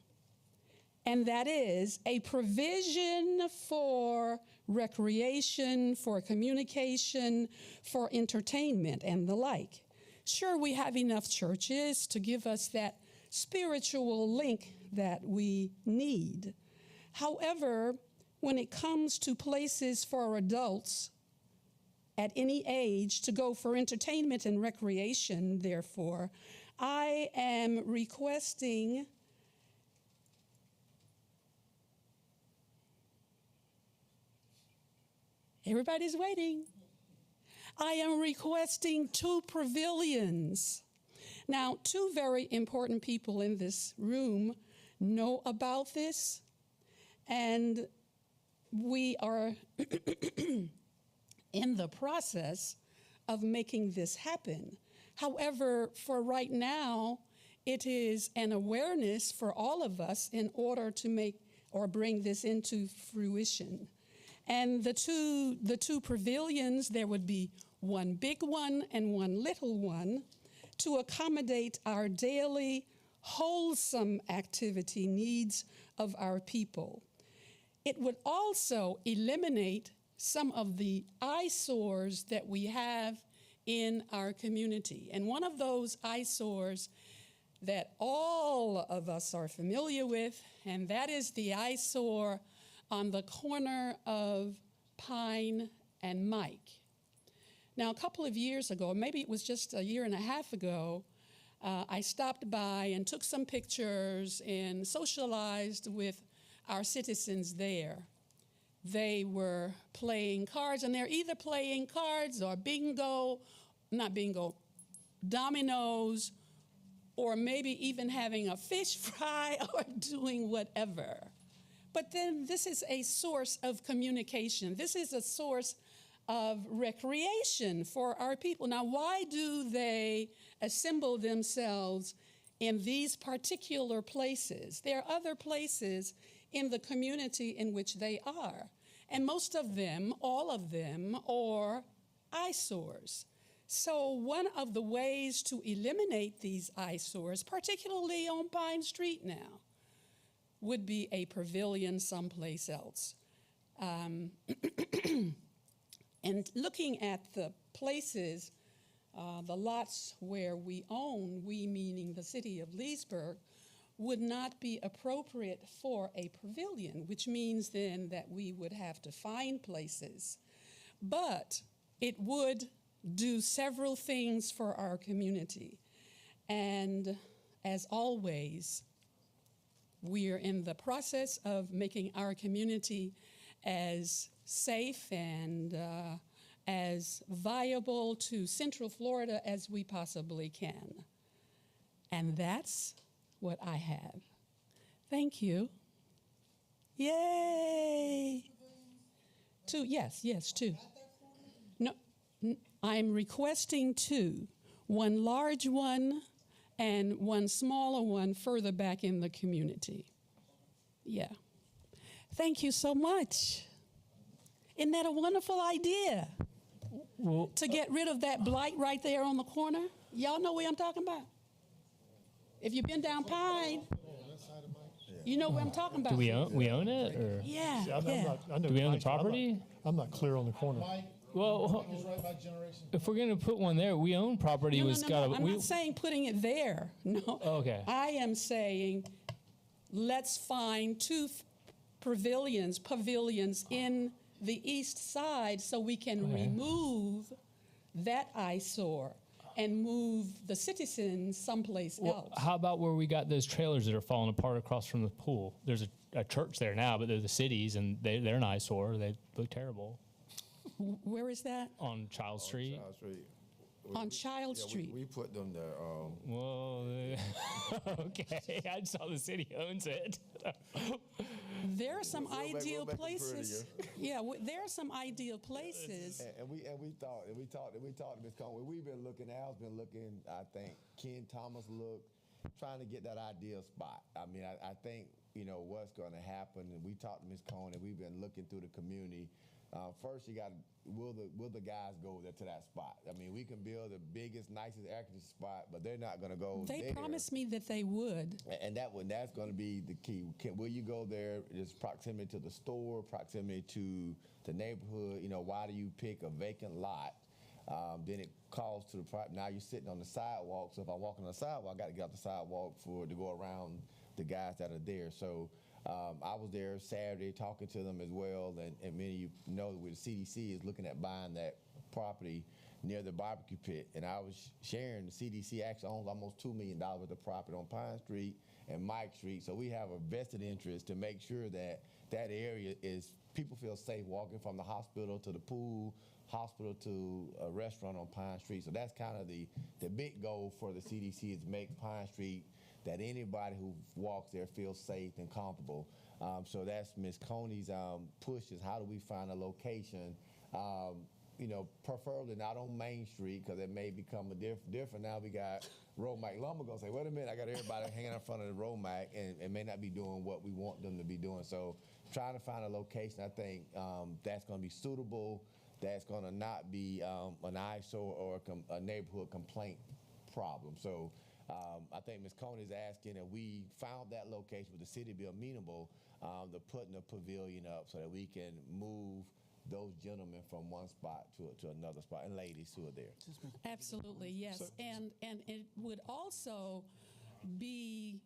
and that is a provision for recreation, for communication, for entertainment, and the like. Sure, we have enough churches to give us that spiritual link that we need. However, when it comes to places for adults at any age to go for entertainment and recreation, therefore, I am requesting everybody's waiting. I am requesting 2 pavilions. Now, 2 very important people in this room know about this, and we are in the process of making this happen. However, for right now, it is an awareness for all of us in order to make or bring this into fruition. And the two pavilions, there would be one big one and one little one to accommodate our daily wholesome activity needs of our people. It would also eliminate some of the eyesores that we have in our community. And one of those eyesores that all of us are familiar with, and that is the eyesore on the corner of Pine and Mike. Now, a couple of years ago, maybe it was just a year and a half ago, I stopped by and took some pictures and socialized with our citizens there. They were playing cards, and they're either playing cards or dominoes, or maybe even having a fish fry or doing whatever. But then this is a source of communication. This is a source of recreation for our people. Now, why do they assemble themselves in these particular places. There are other places in the community in which they are. And most of them, all of them, are eyesores. So one of the ways to eliminate these eyesores, particularly on Pine Street now, would be a pavilion someplace else. And looking at the places, the lots where we own, we meaning the city of Leesburg, would not be appropriate for a pavilion, which means then that we would have to find places. But it would do several things for our community. And as always, we are in the process of making our community as safe and as viable to Central Florida as we possibly can. And that's what I have. Thank you. Yay! Two, yes, two. No, I'm requesting two, one large one and one smaller one further back in the community. Yeah. Thank you so much. Isn't that a wonderful idea? Well, To get rid of that blight right there on the corner? Y'all know what I'm talking about? If you've been down Pine, you know what I'm talking about. do we own it, or Yeah, See, I'm yeah. not, I know do we own the Mike's, but property? I'm not clear on the corner. Well, if we're gonna put one there, we own property. No, Was no, got no. I'm not saying putting it there. No. Okay. I am saying let's find two pavilions in the east side so we can remove that eyesore and move the citizens someplace else. How about where we got those trailers that are falling apart across from the pool? There's a church there now, but they're the cities, and they're an eyesore. They look terrible Where is that? on Child Street. Child Street. On Child Street. We put them there. Well, okay. I saw the city owns it. There are some We'll make- ideal we'll make them places. Yeah, there are some ideal places. And we talked to Ms. Conway. We've been looking. Al's been looking. I think Ken Thomas looked, trying to get that ideal spot. I mean, I think what's going to happen. And we talked to Ms. Conway. We've been looking through the community. First, you got will the guys go there to that spot? I mean, we can build the biggest, nicest air conditioning spot, but they're not going to go They there. promised me that they would. And that's going to be the key. Will you go there? Is proximity to the store, proximity to the neighborhood. Why do you pick a vacant lot? Then it calls to the now you're sitting on the sidewalk. So if I'm walking on the sidewalk, I got to get off the sidewalk to go around the guys that are there. So I was there Saturday talking to them as well, and many of you know that the CDC is looking at buying that property near the barbecue pit. And I was sharing the CDC actually owns almost $2 million worth of property on Pine Street and Mike Street. So we have a vested interest to make sure that that area is people feel safe walking from the hospital to the pool, hospital to a restaurant on Pine Street. So that's kind of the big goal for the CDC is make Pine Street that anybody who walks there feels safe and comfortable. So that's Ms. Coney's push is how do we find a location, preferably not on Main Street because it may become a different. Now we got Romac Lumber going to say, wait a minute, I got everybody hanging in front of the Romac and may not be doing what we want them to be doing. So trying to find a location, I think that's going to be suitable, that's going to not be an eyesore or a neighborhood complaint problem. So I think Ms. Coney is asking that we found that location for the city to be amenable to putting a pavilion up so that we can move those gentlemen from one spot to another spot and ladies who are there. Absolutely, yes. And it would also be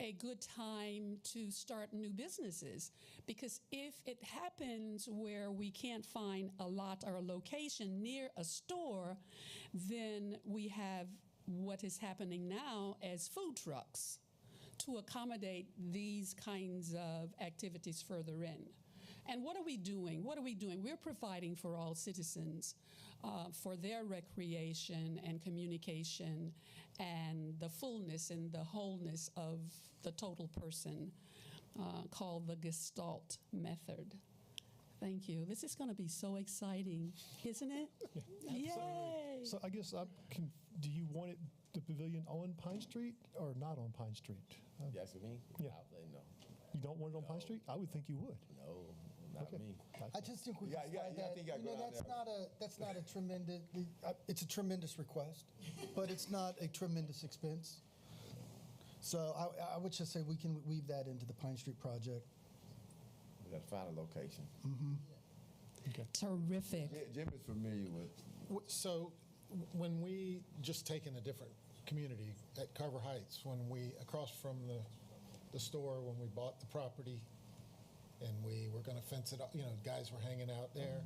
a good time to start new businesses because if it happens where we can't find a lot or a location near a store, then we have what is happening now as food trucks to accommodate these kinds of activities further in. And what are we doing? We're providing for all citizens for their recreation and communication and the fullness and the wholeness of the total person called the Gestalt method. Thank you. This is going to be so exciting, isn't it? Yay! So I guess do you want it the pavilion on Pine Street or not on Pine Street? You asking me? Yeah. I would say no. You don't want it on Pine Street? I would think you would. No, not Okay. me. I just think we Yeah, can yeah, slide yeah, I that. think you gotta go down That's not a tremendous. It's a tremendous request, but it's not a tremendous expense. So I would just say we can weave that into the Pine Street project. We gotta find a location. Terrific. Jim is familiar with. So when we just taken a different community at Carver Heights, when we, across from the store, when we bought the property and we were going to fence it up, guys were hanging out there.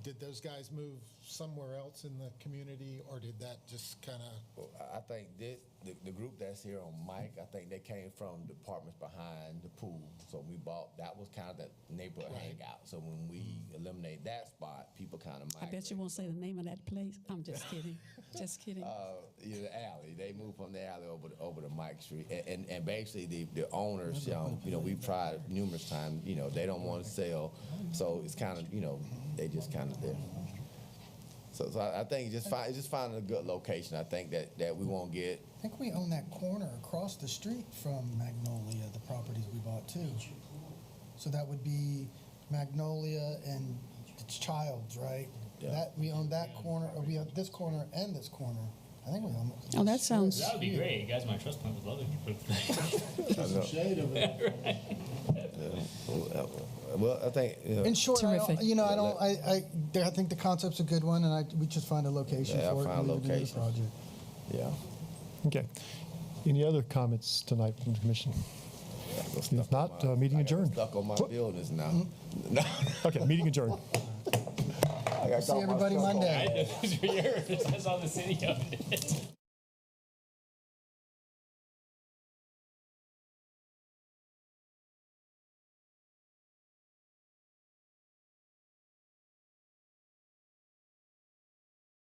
Did those guys move somewhere else in the community, or did that just kind of? Well, I think the group that's here on Mike, I think they came from the apartments behind the pool. So we bought, that was kind of that neighborhood hangout. So when we eliminate that spot, people kind of I migrate. bet you won't say the name of that place. I'm just kidding. Just kidding. The alley. They moved from the alley over to Mike Street, and basically the owners, we've tried numerous times. They don't want to sell, so it's kind of they just kind of there. So I think it's just finding a good location. I think that we won't get. I think we own that corner across the street from Magnolia, the properties we bought too. So that would be Magnolia and Childs, right? Yeah. That we own that corner, or we own this corner and this corner. I think we own. Oh, that sounds. That would be great. You guys, my trust fund would love it. Shade of it. Well, I think. In short, Terrific. I think the concept's a good one, and we just find a location Yeah, for it. find and a leave it in the location. project. Yeah. Okay. Any other comments tonight from the commission? If not, meeting adjourned. Stuck on my buildings now. No. Okay, meeting adjourned. I got See everybody Monday. I know those were yours. That's all the city owned it.